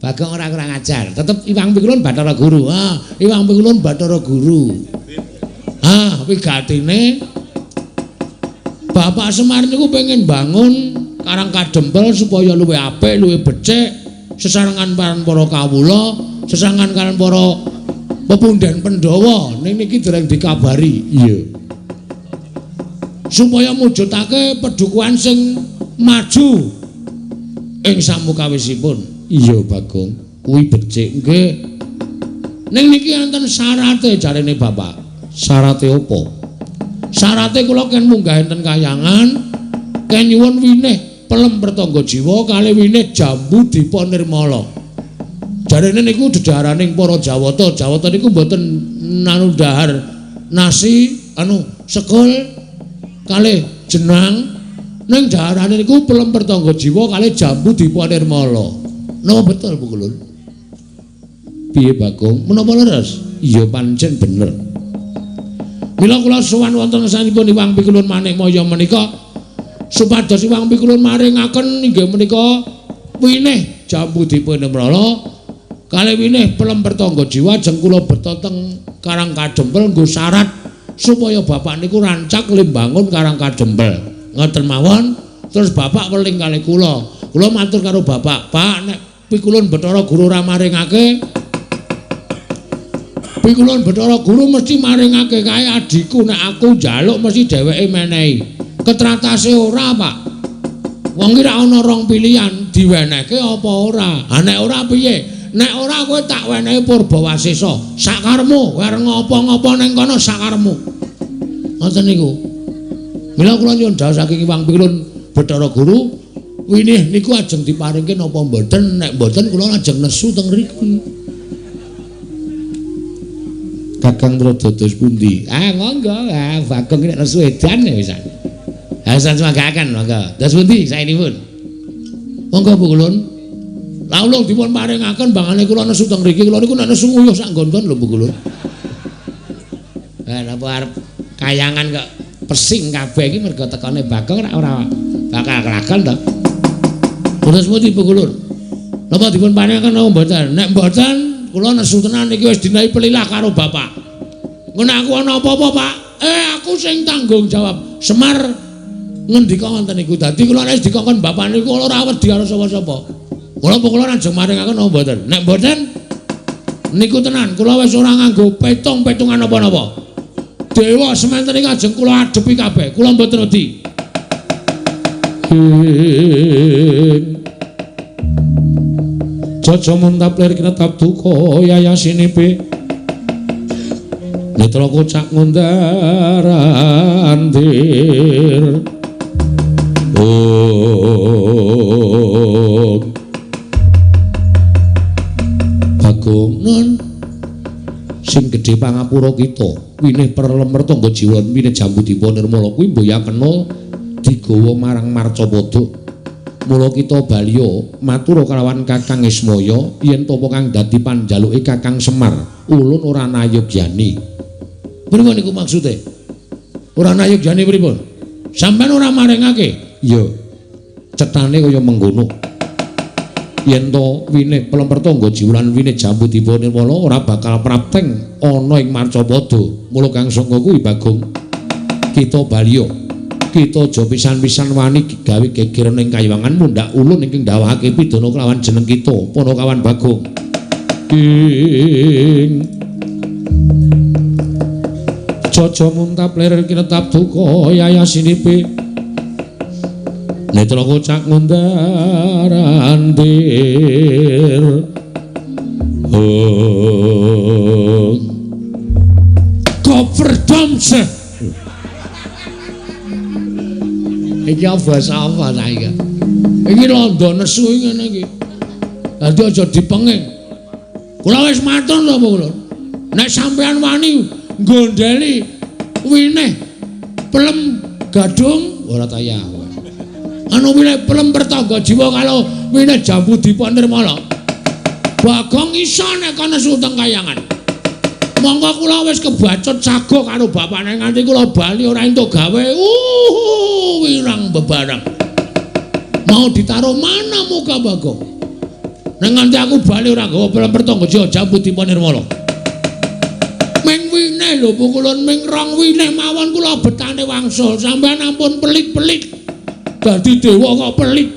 Bagong ora kurang ajar. Tetep Hyang Pilun Bathara Guru. Ah, Hyang Pilun Bathara Guru. Ah, wigatine Bapak Semar niku pengen bangun Karang Kadempel supaya luwih apik, luwih becik, sesarengan karo para kawula, sesarengan karo para pepundhen Pandhawa. Ning niki dereng dikabari. Iya. Supaya mujudake pedukuhan sing maju ing samukawisipun. Iya, Bagong. Kuwi becik nggih. Ning niki enten syarate jarene Bapak. Syarate apa? Syarate kula ken munggah enten kayangan, ken nyuwun winih pelem pertangga jiwa kalih winih jambu dipa nirmala. Jarene niku dedaharaning para Jawata. Jawata niku mboten nanu dahar nasi sekul kalih jenang ning daharane niku pelem pertangga jiwa kalih jambu dipunirmala. Napa betul Bu Kulun? Piye Bagong? Menapa leres? Iya pancen bener. Mila kula sowan wonten sanipun Iwang Pikulun Manikmaya menika supados Iwang Pikulun maringaken inggih menika winih jambu dipunirmala kalih winih pelem pertangga jiwa jeng kula beto teng Karang Kadempel nggo syarat supaya bapak niku rancak limbangun Karang Kadempel. Ngoten mawon, terus bapak weling kalih kula. Kula matur karo bapak, "Pak, nek Pikulun Bathara Guru ora maringake, Pikulun Bathara Guru mesti maringake kae adikku, nek aku njaluk mesti dheweke menehi. Ketratase ora, Pak. Wong iki ra ana rong pilihan, diwenehke apa ora? Ha nek ora piye? Nek ora kowe tak wenehi Purbawasesa. Sakarmu, arep ngopo-ngopo ning kono sakarmu." Ngoten niku. Mila kula nyuwun dawuh saking Iwang Pikulun Bathara Guru, winih niku ajeng diparingke napa mboten? Nek mboten kula ajeng nesu teng mriki. Kakang Pradodos pundi? Monggo, Bagong nek nesu edan ya wisan. Hasan semagaken monggo. Dos pundi saenipun? Monggo Bu Kulun. Laulung dipun paringaken bangane kula nesu teng mriki, kula niku nek nesu nguyuh sak nggon-nggon lho Bu Kulun. Napa arep kayangan kok pesing kabeh iki mergo tekane Bagong ora bakal kelakon to. Terus pundi Bu Kulun? Napa dipun paringaken napa mboten? Nek mboten kula nesu tenan iki wis dinahi pelilah karo bapak. Ngono aku ana apa-apa, Pak? Aku sing tanggung jawab. Semar ngendika wonten niku. Dadi kula nek dikongkon bapak niku ora wedi karo sapa-sapa. Kula kula ajeng maringaken napa mboten? Nek mboten niku tenan kula wis ora nganggo petung-petungan napa-napa. Dewa semanten iki ajeng kula adepi kabeh. Kula mboten wedi. Jaja muntaplir kinetap duka yayasinipe. Netra kocak ngundarandir. Bagong nun sing gedhe pangapura kita winih perlemer tangga jiwa winih jambu dipunirmala kuwi mboya kena digawa marang Marcapada. Mula kita balya matur kalawan Kakang Ismaya yen tapa kang dadi panjaluke Kakang Semar ulun ora nayogyani. Pripun niku maksude? Ora nayogyani pripun? Sampeyan ora maringake? Iya. Cetane kaya mengkono. Yen to winih pelemper tangga jiwulan winih jambu dipunirmala ora bakal prapteng ana ing Marcapada. Mula Kang Sangga kuwi Bagong kita balya kita aja pisan-pisan wani gawe geger ning kayiwangan mundhak ulun ingkang ndawahake pidana kelawan jeneng kita Panakawan Bagong. Jaja muntaplir kinetap duka yayasinipe. Netra kocak ngundarandir. Koperdamse. Iki basa apa saiki? Iki londo nesu ngene iki. Dadi aja dipenging. Kula wis matur to, Bu. Nek sampean wani nggondheli winih pelem gadung ora tayah. Anu winih pelem pertangga jiwa kalau winih jambu dipunirmala. Bagong iso nek kana suteng kayangan. Monggo kula wis kebacut sago karo bapakne nganti kula bali ora entuk gawe. Wirang bebarang. Mau ditaruh mana muka Bagong? Nek nganti aku bali ora gawa pelem pertangga jiwa jambu dipunirmala. Ming winih lho Bu Kulun, ming rong winih mawon kula betane wangsul. Sampeyan ampun pelit-pelit. Dadi dewa kok pelit.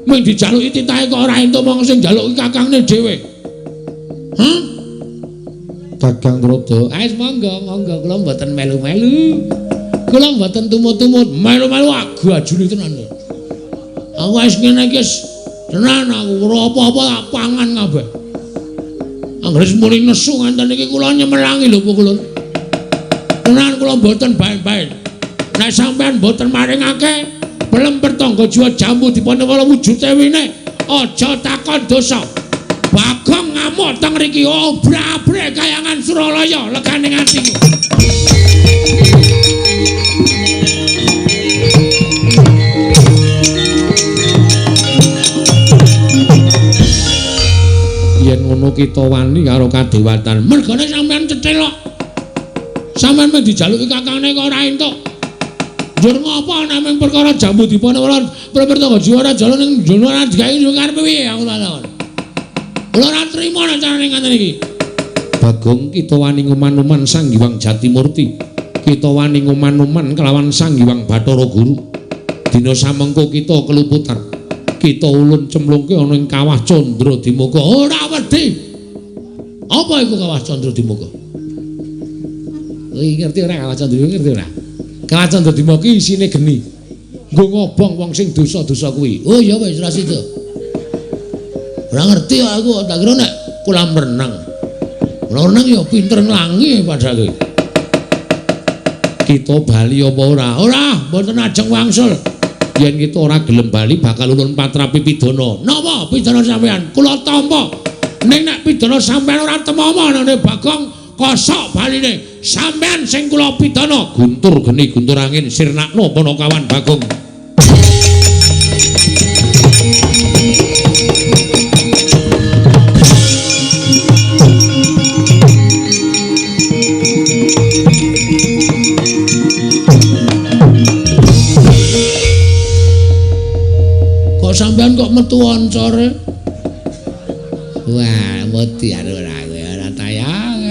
Ming dijaluki titahe kok ora entuk mong sing njaluki kakangne dhewe. Hah? Kakang Trada, wis monggo kula mboten melu-melu. Kula mboten tumut-tumut, melu-melu agajune tenan. Aku wis ngene iki tenan aku ora apa-apa tak pangan kabeh. Anggere muni nesu ngenten iki kula nyemelangi lho Bu Kulun. Tenan kula mboten bae-bae. Nek sampean mboten maringake pelem pertangga jiwa jambu dipunirmala wujude winih aja takon dosa. Bagong ngamuk teng mriki obrabrik kayangan Suralaya leganing atiku. Yen ngono kita wani karo kadewatan. Mergane sampean cetelok. Sampean men dijaluki kakangne kok ora entuk. Njur ngopo namung perkara jambu dipana ora perpertangga jiwa ora jalan ning jono ora digawe yo karepe piye aku takon. Kula ora trima nek carane ngoten iki. Bagong kita wani nguman-uman Sang Hyang Jatimurti. Kita wani nguman-uman kelawan Sang Hyang Bathara Guru. Dina samengko kita keluputan. Kita ulun cemplungke ana ing Kawah Candra Dimuka. Ora wedi. Apa iku Kawah Candra Dimuka? Ngerti ora Kawah Candra ngerti ora? Kawah Candra Dimuka isine geni. Nggo ngobong wong sing dosa-dosa kuwi. Oh ya wis ra sida. Ora ngerti aku tak kira nek kolam renang. Kolam renang ya pinter nglangi padahal. Kita bali apa ora? Ora, mboten ajeng wangsul. Yen kita ora gelem bali bakal ulun patrapi pidana. Napa pidana sampean? Kula tampa. Ning nek pidana sampean ora temomo nang Bagong kosok baline. Sampean sing kula pidana. Guntur geni guntur angin sirnakno Panakawan Bagong. Sampean kok metu oncore? Wah, mati ora tayang.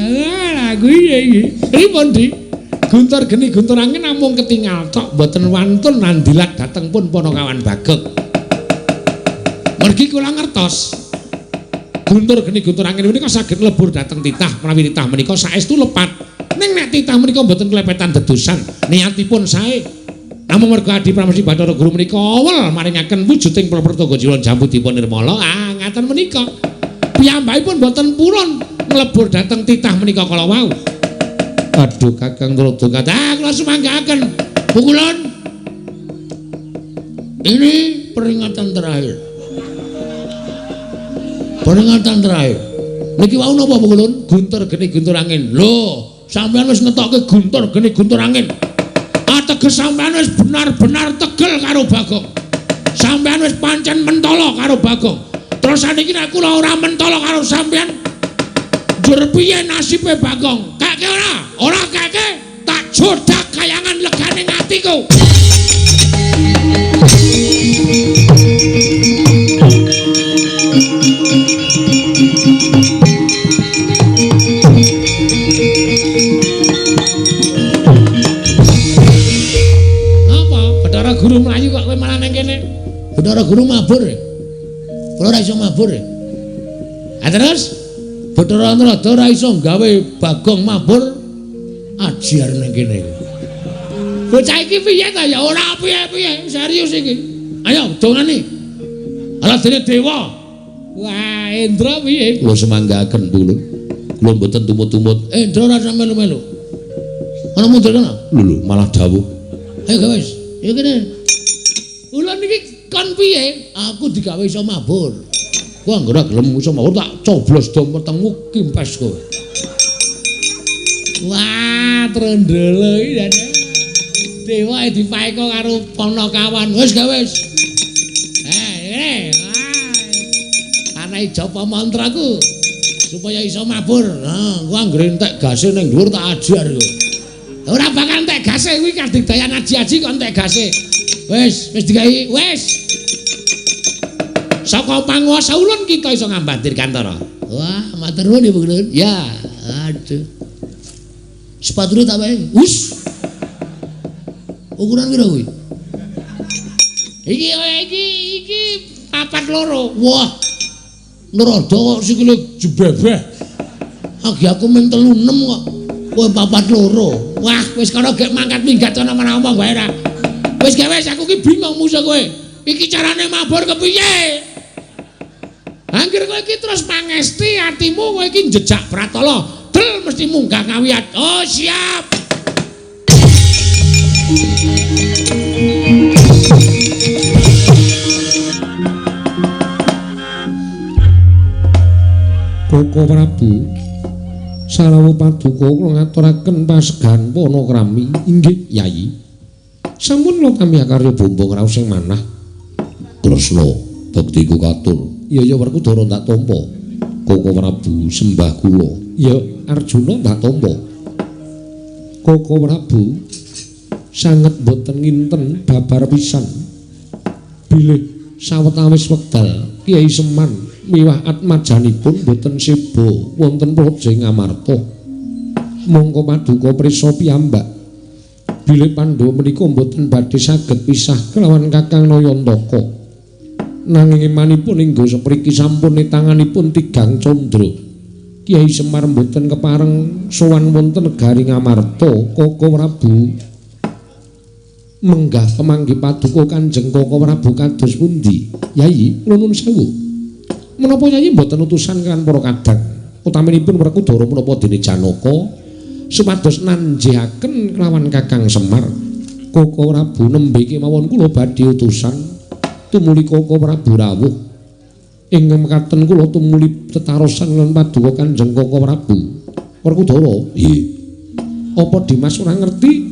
Lagu iki. Pripun, Dik? Guntur geni guntur angin namung ketingal tok, mboten wantun nandilat dateng pun Panakawan Bagong. Mergi kula ngertos. Guntur geni guntur angin menika saged lebur dateng titah, menawi titah menika saestu lepat. Ning nek titah menika mboten klepetan dedosan, niatipun sae. Namung merga Adi Pramesti Bathara Guru menika awel maringaken wujuding Prapertaga Jiwa Jambu dipun nirmala. Ngaten menika. Piyambakipun boten purun nglebur dhateng titah menika kala wau. Aduh Kakang Trada kata kula semanggaaken. Pukulun. Ini peringatan terakhir. Peringatan terakhir. Niki wau napa Pukulun? Guntur geni guntur angin. Lho, sampeyan wis ngetokke guntur geni guntur angin. Ateges sampeyan wis benar-benar tegel karo Bagong. Sampeyan wis pancen mentala karo Bagong. Terus saniki nek kula ora mentala karo sampeyan, njur piye nasibe Bagong? Kake ora? Ora kake, tak jodak kayangan leganing atiku. Guru Melayu kok kowe malah nang kene. Bathara Guru mabur. Kula ora iso mabur. Terus Bathara Antrada ora iso gawe Bagong mabur ajar nang kene. Bocah iki piye ta ya ora piye-piye, serius iki. Ayo dongane. Ala dene dewa. Wah, Indra piye? Kula semanggaaken dulu. Kula mboten tumut-tumut. Indra ora sampe melu-melu. Ana mundur kana? Lho malah dawuh. Ayo guys. Ya kene. Ulun iki kon piye? Aku digawe iso mabur. Ku anggere gelem iso mabur tak coblos do metengmu kimpes kowe. Wah, trondolo iki dan dewa dipaeka karo Panakawan. Wis ga wis. Ngene. Anae japa mantraku supaya iso mabur. Nah, ku anggere entek gase ning dhuwur tak ajar kowe. Ora bakal entek gase kuwi kadigdayan aji-aji kok entek gase. Wis digawe, wis. Saka panguwasa ulun kita iso ngambantir kantara. Wah, matur nuwun Ibu Ulun. Ya, aduh. Sepatune tak wae. Wus. Ukuran piro kuwi? Iki papat loro. Wah. Nerada kok sikile jebebeh. Agi aku men 36 kok. Kowe papat loro. Wah, wis kono gek mangkat minggat ana ngomong wae ra. Wis gawe aku ki bingung musuh kowe. Iki carane mabur kepiye? Anggere kowe iki terus pangesti atimu kowe iki njejak Pratala, del mesti munggah ngawiyat. Oh, siap. Koko Prabu Sarawu Paduka kula ngaturaken pasegan panakrami. Inggih Yayi. Sampun kula kami karya bombong raos sing manah. Kresna, bektiku katur. Ya Werkudara ndak tampa. Koko Prabu sembah kula. Ya Arjuna ndak tampa. Koko Prabu sanget boten nginten babar pisan. Bilih sawetawis wekdal Kyai Semar miwah atmajanipun boten seba wonten Praja Ngamarta. Mongko Paduka prisa piyambak bilih Pandhawa menika boten badhe saged pisah kelawan Kakang Nayantaka. Nanging imanipun inggo sepriki sampun tanganipun tigang candra. Kyai Semar boten kepareng sowan wonten negari Ngamarta. Koko Prabu menggah pemanggih Paduka Kanjeng Koko Prabu kados pundi? Yayi, nuwun sewu. Menapa Yayi mboten utusan kan para kadang utaminipun Werkudara menapa dene Janaka supados nanjihaken kelawan Kakang Semar? Koko Prabu nembe kemawon kula badhe utusan tumuli Koko Prabu rawuh ing mekaten kula tumuli tetarosan lan Paduka Kanjeng Koko Prabu. Werkudara, nggih. Apa Dimas ora ngerti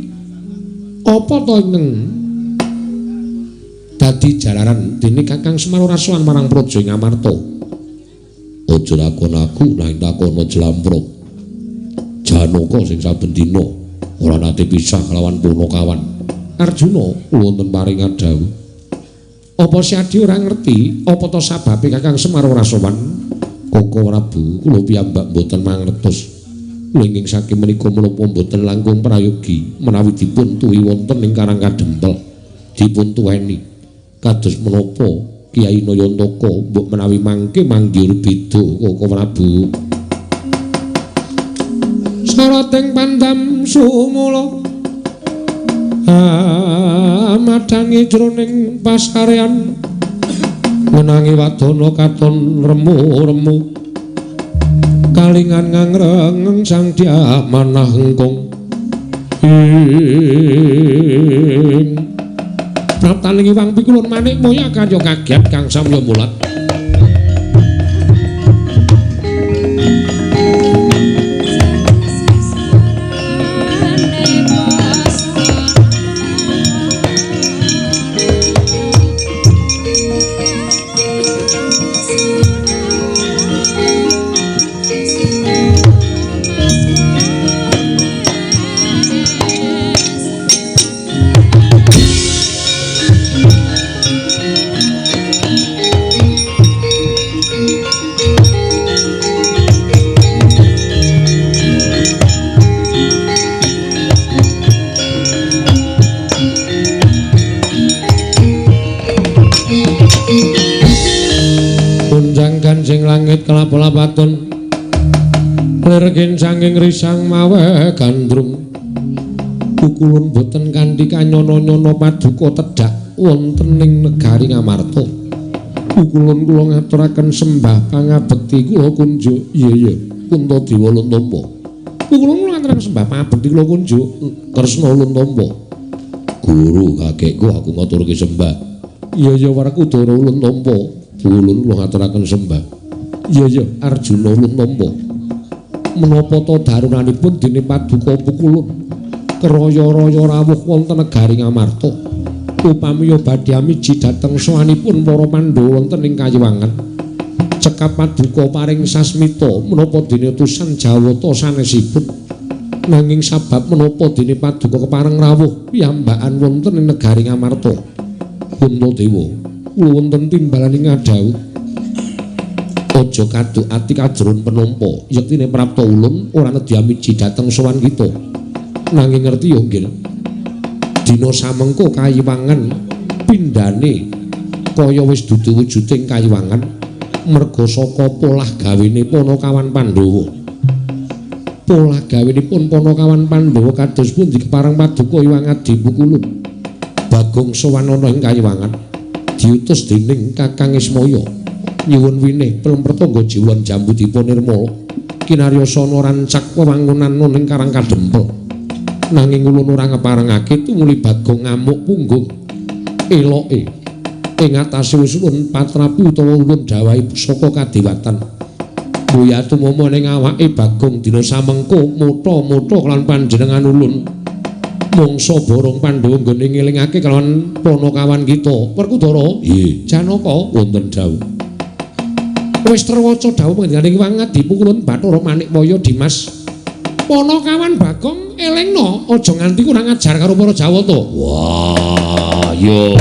apa to neng dadi jalaran dene Kakang Semar ora sowan marang Praja Ngamarta? Aja lakon aku nang takono Jlampruk. Janaka sing saben dina ora nate pisah lawan Punakawan. Arjuna wonten paring adhawu. Apa Syadi ora ngerti apa to sababe Kakang Semar ora sowan? Koko Prabu kula piyambak boten mangertos. Linging saking menika menapa boten langkung prayogi menawi dipun tuwi wonten ing Karang Kadempel dipun tuweni kados menapa Kyai Nayantaka mbok menawi mangke manggil beda Koko Prabu. Sarating pandam sumula madangi jroning pasarean menangi wadana katon remu-remu kalingan ngangreng sang dia manah engkong praptaning iwang pikulun manik moya kaya kaget kang samya mulat. Sing langit kelap-lapatun lergen sanging risang mawe gandrung pukulun boten kanthi kanyono-nyono Paduka tedhak wonten ing negari Ngamarta. Pukulun kula ngaturaken sembah pangabekti kula kunjuk. Iya Kuntadewa Luntampa. Pukulun kula ngaturaken sembah pangabekti kula kunjuk Kresna Luntampa. Guru kakekku aku ngaturke sembah. Iya Werkudara Luntampa. Pukulun kula ngaturaken sembah. Iya Arjuna Luntampa. Menapa to darunanipun dene Paduka Pukulun keraya-raya rawuh wonten negari Ngamarta upamiya badhe amiji dhateng sowanipun para Pandhawa wonten ing Kayiwangan cekap Paduka paring sasmita menapa dene utusan Jawata sanesipun nanging sabab menapa dene Paduka kepareng rawuh piyambakan wonten ing negari Ngamarta. Kuntadewa kula wonten timbalan ing adhawu aja kaduk ati kajron penampa yektine prapta ulun ora nedhi amiji dhateng sowan kita nanging ngerti yo nggih dina samengko Kayiwangan pindhane kaya wis dudu wujuding Kayiwangan merga saka polah gawene Panakawan Pandhawa. Polah gawenipun Panakawan Pandhawa kados pundi kepareng Paduka Hyang Adi Pukulun Bagong sowan ana ing Kayiwangan diutus dening Kakang Ismaya nyuwun winih Plempertangga Jiwan Jambu dipun nirmala kinaryosana rancak wewangunan ing Karang Kadempel nanging ulun ora ngeparengake tumuli Bagong ngamuk punggung eloke ing atase usulun patrapi utawa ulun dawahi saka kadewatan Buya tumama ning awake Bagong dina samengko mutha-mutha kelawan panjenengan ulun. Mangsa borong Pandhawa nggone ngelingake kelawan Panakawan kita. Werkudara, nggih, Janaka wonten dawuh. Wis trewaca dawuh panjenenganing Wangadi Pukulun Bathara Manikmaya Dimas. Panakawan Bagong elingna aja nganti kurang ajar karo para Jawata. Wah, yo.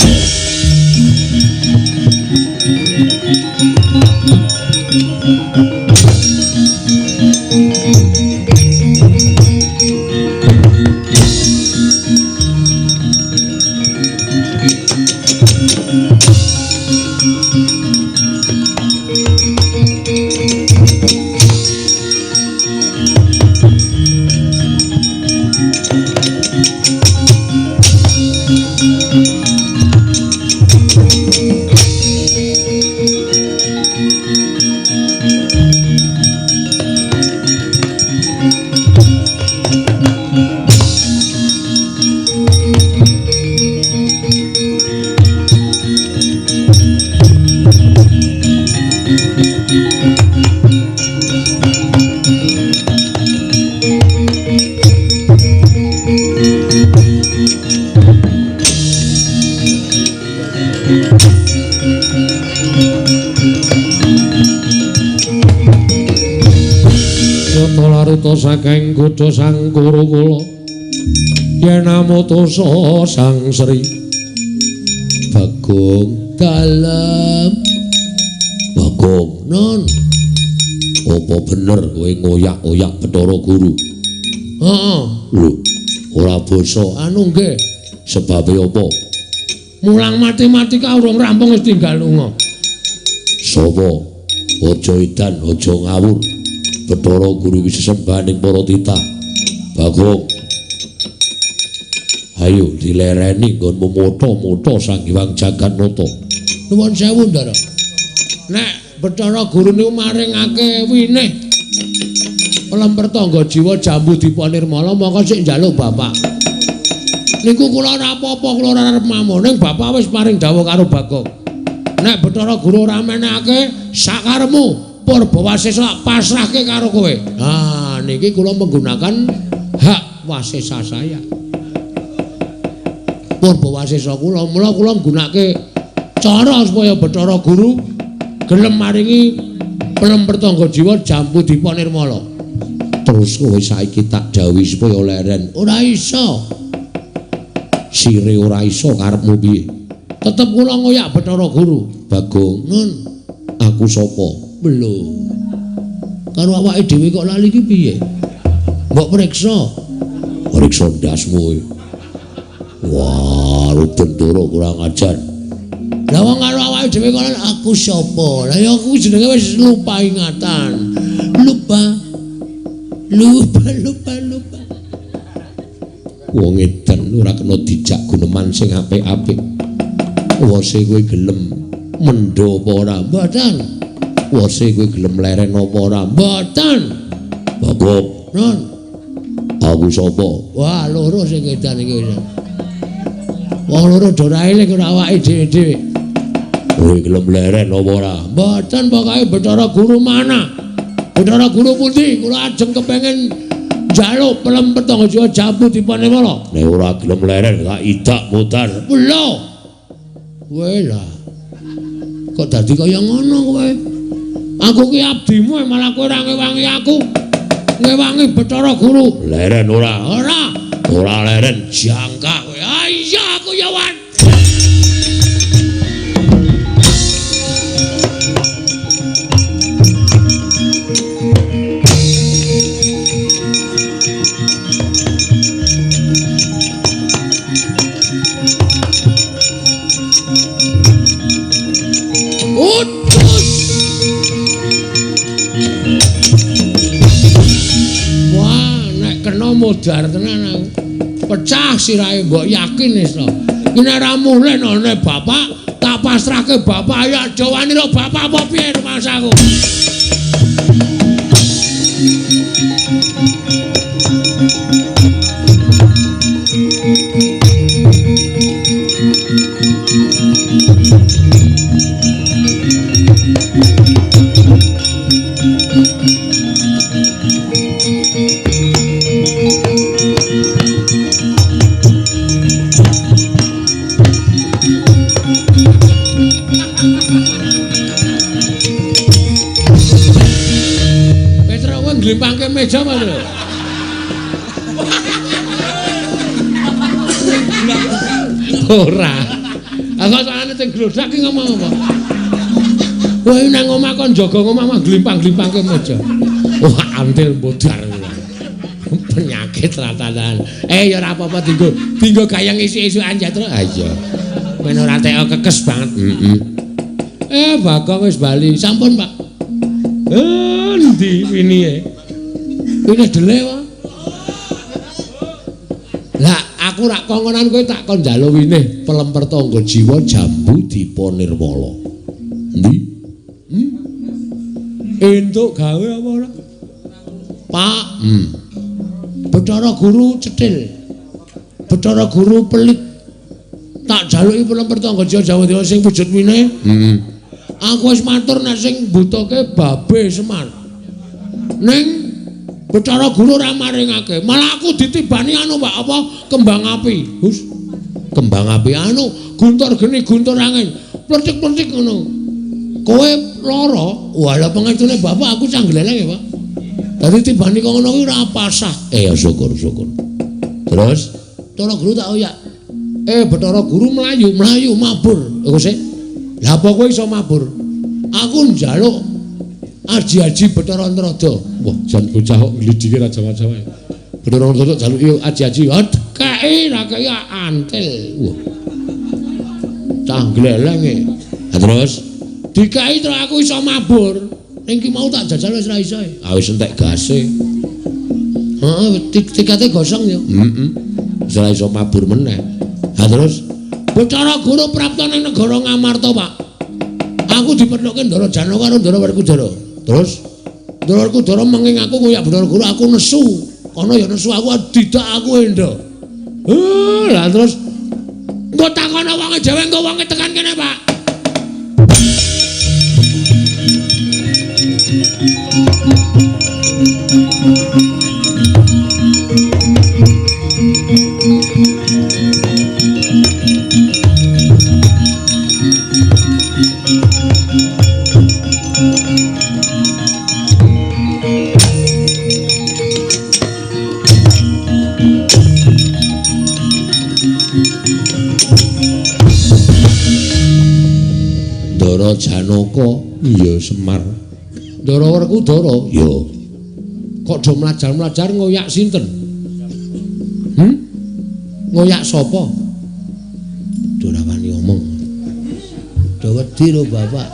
Saking kuda sang kuru kula yen amutusa sang Sri Bagong dalem. Bagong, non. Apa bener kowe ngoyak-oyak Bathara Guru? Heeh. Lho, ora basa. Anu nggih, Sebabe apa? mulang matematika urung rampung wis tinggal lunga. Sapa? Aja edan, aja ngawur. Bathara Guru wis sesembahaning para titah. Bagong. Ayo dilereni nggonmu mutha-mutha Sang Hyang Jagannata. Nuwun sewu, Ndara. Nek Bathara Guru niku maringake winih lemper tangga jiwa jambu dipanirmala mongko sik njaluk Bapak. Niku kula ora apa-apa, kula ora arep mamoning Bapak wis paring dawuh karo Bagong. Nek Bathara Guru ora menehake sakarepmu Purbawasesa pasrahke karo kowe. Ah, niki kula menggunakan hak wasesa saya. Purbawasesa kula, mula kula nggunakake cara supaya Bathara Guru gelem maringi pelemper tangga jiwa jambu dipanirmala. Terus kowe saiki tak dawuhi supaya leren. Ora iso. Sire ora iso karepmu piye? Tetep kula ngoyak Bathara Guru. Bagong, Nun, aku sapa? belum. Karo awake dhewe kok lali iki piye? Mbok priksa. Priksa ndasmu. Wah, Rudendara kurang ajar. Lah wong karo awake dhewe kok aku sapa? Lah ya aku jenenge wis lupa ingatan. Lupa. Wong edan ora kena dijak guneman sing apik-apik. Wose kowe gelem mendho apa ora? Mboten. Wose kowe gelem leren apa ora? Mboten. Bagong, Nun. aku sapa? Wah, loro sing edan iki wis. Wong loro do ra eling ora awake dhewe-dhewe. Kowe gelem leren apa ora? Mboten pokoke Bathara Guru mana? Bathara Guru pundi? Kula ajeng kepengin njaluk pelemper tangga jiwa jambu dipanirmala. Nek ora gelem leren tak idak mutar. Lho. Kowe lah. Kok dadi kaya ngono kowe? Aku ki abdimu malah kowe ora ngewangi aku. Ngewangi Bathara Guru. Leren ora? Ora. Ora leren. Jangka kowe. Ah iya aku ya wan. Utus. Wah, nek kena modar tenan aku. Pecah sirahe mbok yakin wis to. Nek ra mulih none bapak, tak pasrahke bapak ya jawani lo bapak apa piye masaku. meja Mas. Ora. Aku salane teng glodak ki ngomong apa? Kowe nang omah kon jaga omah mah glimpang-glimpangke meja. Wah, antil bodar. Penyakit ratanan. Ya ora apa-apa dinggo gayeng isi-isi anjatro. Ah iya. Men ora teko kekes banget. Bagong wis bali. Sampun, Pak. Endi winine? Wine dele wae. Lah aku rak kongonan kowe tak kon njaluk wine pelemper tangga jiwa jambu dipa nirmala. Endi? Entuk gawe apa ora? Pak. Bathara Guru cetil. Bathara Guru pelit. Tak jaluki pelemper tangga jiwa Jawa Dewa sing wujud wine. Aku wis matur nek sing butuhke Babe Semar. Ning Bathara Guru ora maringake, malah aku ditibani anu Pak apa kembang api. Hus. Kembang api anu guntur geni guntur angin. Pletik-pletik ngono. Kowe lara, walah pengecune bapak aku canggleleng ya, Pak. Dadi tibani kok ngono kuwi ora pasah. Ya syukur-syukur. Terus Bathara Guru tak oyak. Bathara Guru mlayu mabur. Iku sik. Lah apa kowe iso mabur? Aku njaluk aji-aji Bathara Antarada. Wah, jan bocah kok nglidiki ra jaman-jaman. Bathara Antarada jaluk aji-aji. Kei ra kei antil. Wah. Canggleleng e. Terus dikai terus aku iso mabur. Ning ki mau tak jajal wis ra iso. Wis entek gase. Tikate gosong ya. Wis ra iso mabur meneh. Terus Bathara Guru prapta ning negara Ngamarta, Pak. Aku dipethukke Ndara Janaka karo Ndara Werkudara. Terus Ndara Werkudara menging aku ngoyak Bathara Guru aku nesu. Kono ya nesu aku didak aku endo. Lah terus engko takono wonge dhewe engko wonge tekan kene, Pak. Ndara Janaka iya Semar. Ndara Werkudara ya. Kok do mlajar-mlajar ngoyak sinten? Ngoyak sapa? Ora wani omong. Do wedi lho Bapak.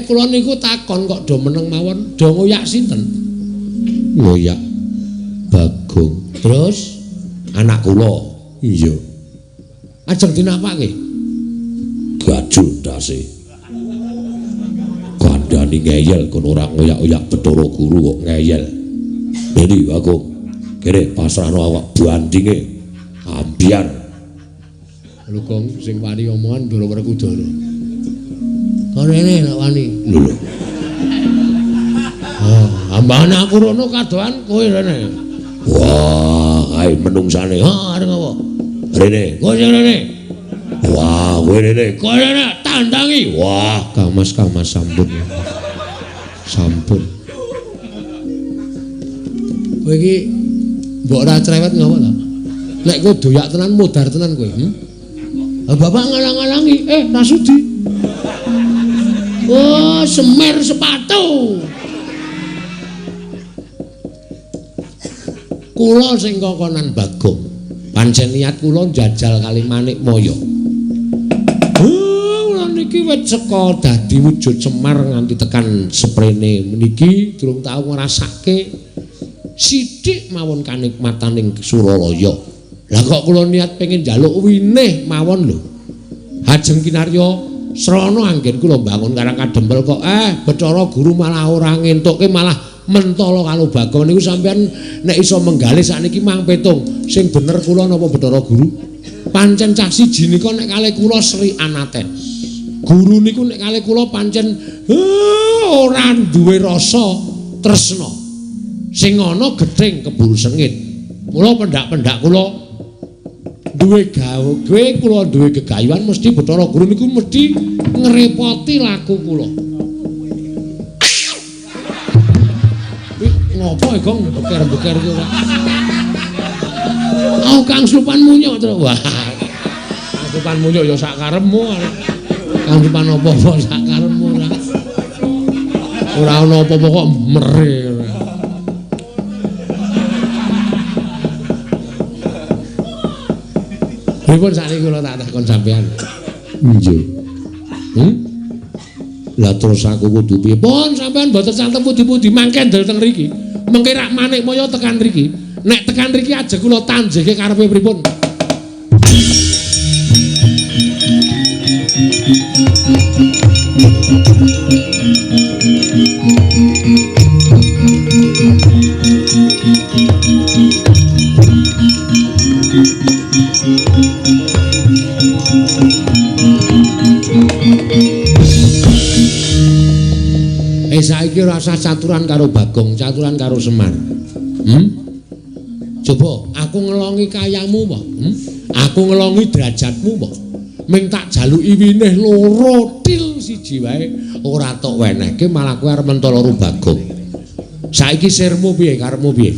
Kula niku takon kok do meneng mawon, do ngoyak sinten? Ngoyak Bagong. Terus anak kula. Iya. Ajeng dinapake? Gajul dase. Kandhane ngeyel kono ora ngoyak-oyak Bathara Guru kok ngeyel. Jadi aku kene pasrahno awak bandinge ambiar. Lho Gong sing wani omongan Ndara Werkudara. Karene nek wani. Lho. Ambane aku rono kadohan kowe rene. Wah, kae menungsane. Arep apa? Rene, kowe sing rene. Wah, kowe rene, kowe rene tandangi. Wah, Kamas sampun. Sampun. Kowe iki mbok ora cerewet ngopo ta? Nek kowe doyak tenan modar tenan kowe. Bapak ngalang-alangi, Nasudi. Oh, semer sepatu. Kula sing kokonan Bagong. Pancen niat kula njajal kali Manik Maya. Kula niki wit seka dadi wujud Semar nganti tekan seprene meniki durung tau ngrasake sithik mawon kanikmataning Suralaya. Lah kok kula niat pengen njaluk winih mawon lho. Hajeng kinarya srana anggen kula bangun Karang Kadempel kok Bathara Guru malah ora ngentukke malah mentala karo Bagong niku sampean nek iso menggalih sakniki mang petung sing bener kula napa Bathara Guru pancen cah siji nika nek kalih kula Sri Anaten guru niku nek kalih kula pancen ora duwe rasa tresna sing ana gething keburu sengit mula pendak-pendak kula duwe gawe kula duwe gegayuhan mesti Bathara Guru niku mesti ngrepoti laku kula. Ngopo Gong beker-beker ku ora. Oh Kang Supan munyuk terus. Wah. Kang Supan munyuk ya sak karepmu. Kang Supan apa-apa sak karepmu ora. Ora ana apa-apa kok mere. Pripun sakniki kula tak takon sampean. Nggih. Lah terus aku kudu piye? Pun sampean mboten santem pundi-pundi mangke ndel teng mriki. Mengke rak manik moyo tekan mriki. Nek tekan mriki aja kula tanjihke karepe pripun? Saiki rasa caturan karo Bagong, caturan karo Semar. Coba aku ngelongi kayamu apa? Aku ngelongi derajatmu apa? Ming tak jaluki winih loro til siji wae ora tok wenehke malah kowe arep mentol karo Bagong. Saiki sirmu piye karepmu piye?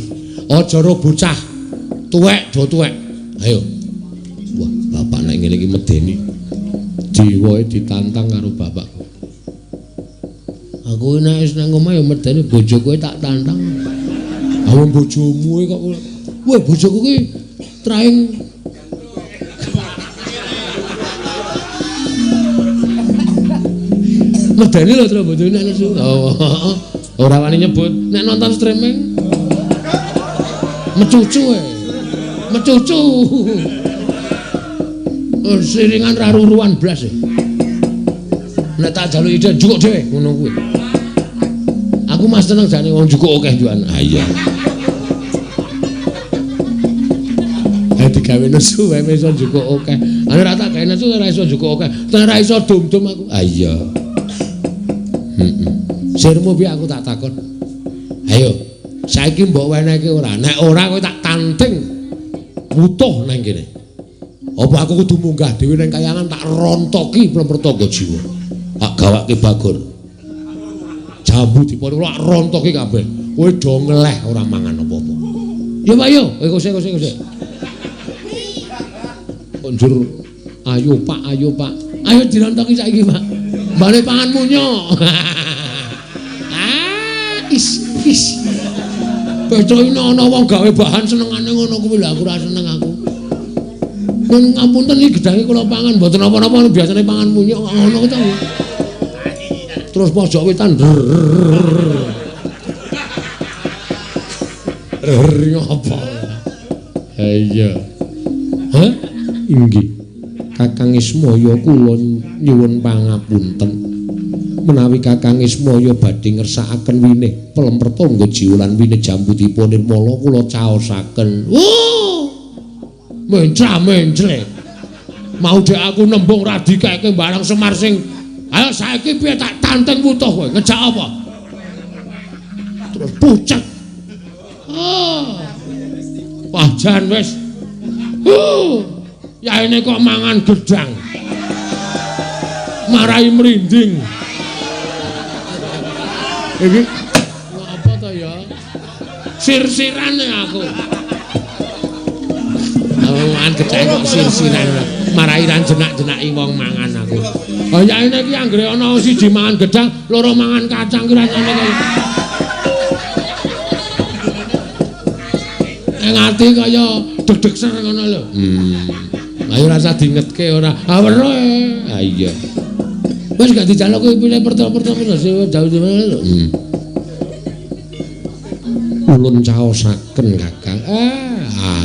Aja ro bocah tuwek do tuwek. Ayo. Wah, bapak nek ngene iki medeni. Jiwae ditantang karo bapakku. Aku nek wis nang omah ya medeni bojoku tak tantang. Awang bojomu kok weh bojoku ki traing medeni lho terus bojone nek nesu. Oh, ora wani nyebut nek nonton streaming. Mecucu mecucu. Siringan ra ruruan blas. Nek tak jaluki ide jukuk dhewe ngono kuwi. Aku mas tenang jane wong jukuk akeh juan. Ah iya. Ayo digawe nesu wae iso jukuk akeh. Ana ra tak gawe nesu ora iso jukuk akeh. Ora iso dum-dum aku. Ah iya. Sirmu piye aku tak takon. Ayo, saiki mbok wenehke ora. Nek ora kowe tak tanting wutuh nang kene. Apa aku kudu munggah dhewe nang kayangan tak rontoki mlebu jiwa. Tak gawake Bagor. Jambu dipon tak rontoki kabeh. Kowe do ngeleh ora mangan apa-apa. Ya Pak yo, kosek. Konjur ayo Pak. Ayo dirontoki saiki Pak. Bale pangan munyuk. Is. Beto ini ana wong gawe bahan senengane ngono kuwi lho aku ora seneng aku. Mun ngapunten iki gedhange kula pangan mboten apa-apa biasane pangan munyuk ngono to. Terus pojok wetan. Apa? Iya. Hah? Inggih. Kakang Ismaya kula nyuwun pangapunten. Menawi Kakang Ismaya badhe ngersakaken winih pelempertangga jiwa lan winih jambu dipun nirmala kula caosaken. Mencra-mencre. Mau dek aku nembung ra dikeke barang Semar sing ayo saiki piye tak tanteng wutuh kowe ngejak apa? Terus pucet. Wah jan wis. Yaene kok mangan gedang. Marai merinding. Iki apa to ya? Sir-sirane aku. Mangan gedang kok sir-siran. Marai ran jenak-jenaki wong mangan aku. Oh ya ini iki anggere ana siji mangan gedang, loro mangan kacang ki rasane kaya. Ati kaya deg-deg ser ngono lho. Ayo rasa dingetke ora. Ah weruh. Ah iya. Wis gak dijaluk kowe pilih pertama-pertama jauh-jauh lho. Ulun caosaken Kakang.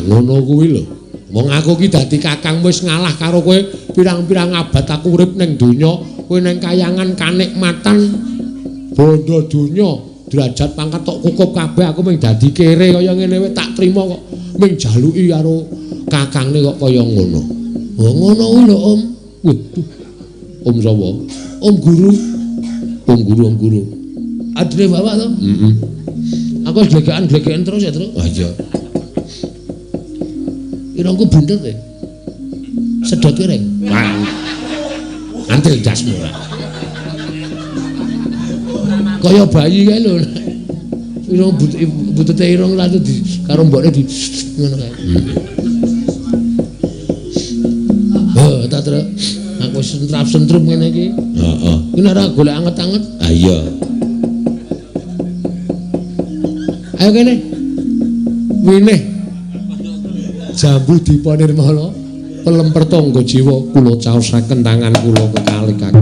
Ngono kuwi lho. Wong aku ki dadi kakang wis ngalah karo kowe pirang-pirang abad aku urip ning donya, kowe ning kayangan kanikmatan bondo donya, derajat pangkat tok cukup kabeh aku mung dadi kere kaya ngene wae tak trima kok mung jaluki karo kakangne kok kaya ngono. Oh ngono kuwi lho Om. Waduh. Om sapa? Om Guru. Om Guru. Adine bapak to? Heeh. Aku glegekan terus ya, Terus. Ah iya. Irungku bunder deh. Sedot kireng. Antil jasmu. Kaya bayi kae lho. irung butute irung lha di karo mbokne di ngono kae. Tak terus aku sentrap-sentrup ngene iki. Heeh. Iki nek ora golek anget-anget. Ah iya. Ayo kene. Winih. Jambu diponirmala. Pelemper tangga jiwa kula caosaken tangan kula kekalih Kakang.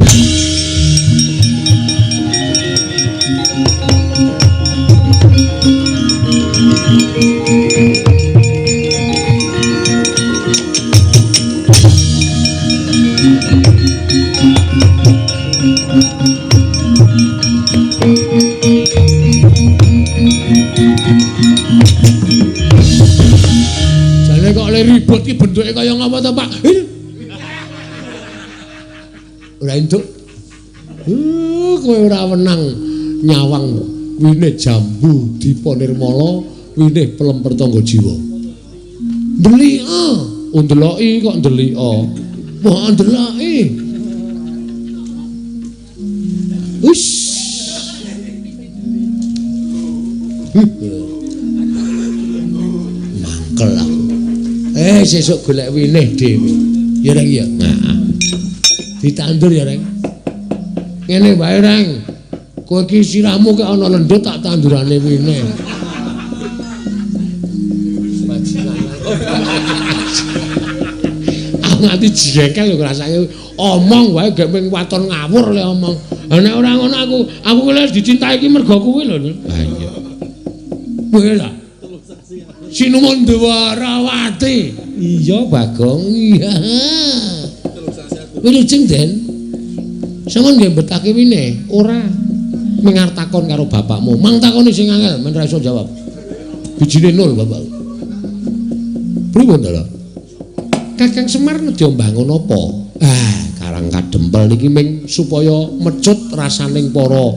Jane kok le ribut ki bentuke kaya ngapa to, Pak? Ora entuk. Kowe ora wenang nyawang winih jambu diponirmala, winih pelemper tangga jiwa. Ndelika, ndeloki kok ndelika. Wah, ndeloki. Ush. Mangkel aku. Sesuk golek winih dhewe. Ya Reng ya. Heeh. Ditandur ya Reng. Ngene wae Reng. Kowe iki sirahmu kok ana lendhut tak tandurane winih. Aku nganti jengkel lho ngrasake omong wae gek ming waton ngawur le omong. Nek ora ngono aku kele dicintai iki mergo kuwi lho. Ha iya. Kowe lho. Sinuwun Dewarawati. Iya, Bagong. Iya. Wilujeng Den. Sampeyan nggih betake wine? Ora. Mengar takon karo bapakmu. Mang takoni sing angel, men ra iso jawab. Bijine 0, Bapak. Pripun to? Kakang Semar nedya mbangun apa? Karang Kadempel niki ming supaya mecut rasaning para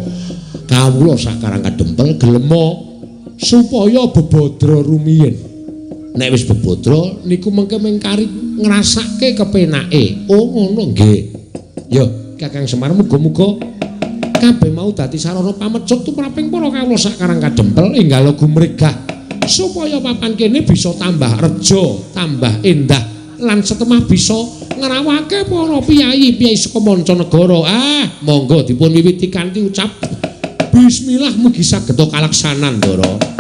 kawula sak Karang Kadempel gelem supaya bebodro rumiyin. Nek wis bebodro niku mengke mengkari ngrasake kepenake. Oh ngono nggih. Ya, Kakang Semar muga-muga kabeh mau dadi sarana pamecut tumraping para kawula sak Karang Kadempel enggal gumregah supaya papan kene bisa tambah reja, tambah endah lan setemah bisa ngrawake para piyayi-piyayi saka mancanegara. Monggo dipun wiwiti kanthi ucap bismillah mugi saged kalaksanan, Ndara.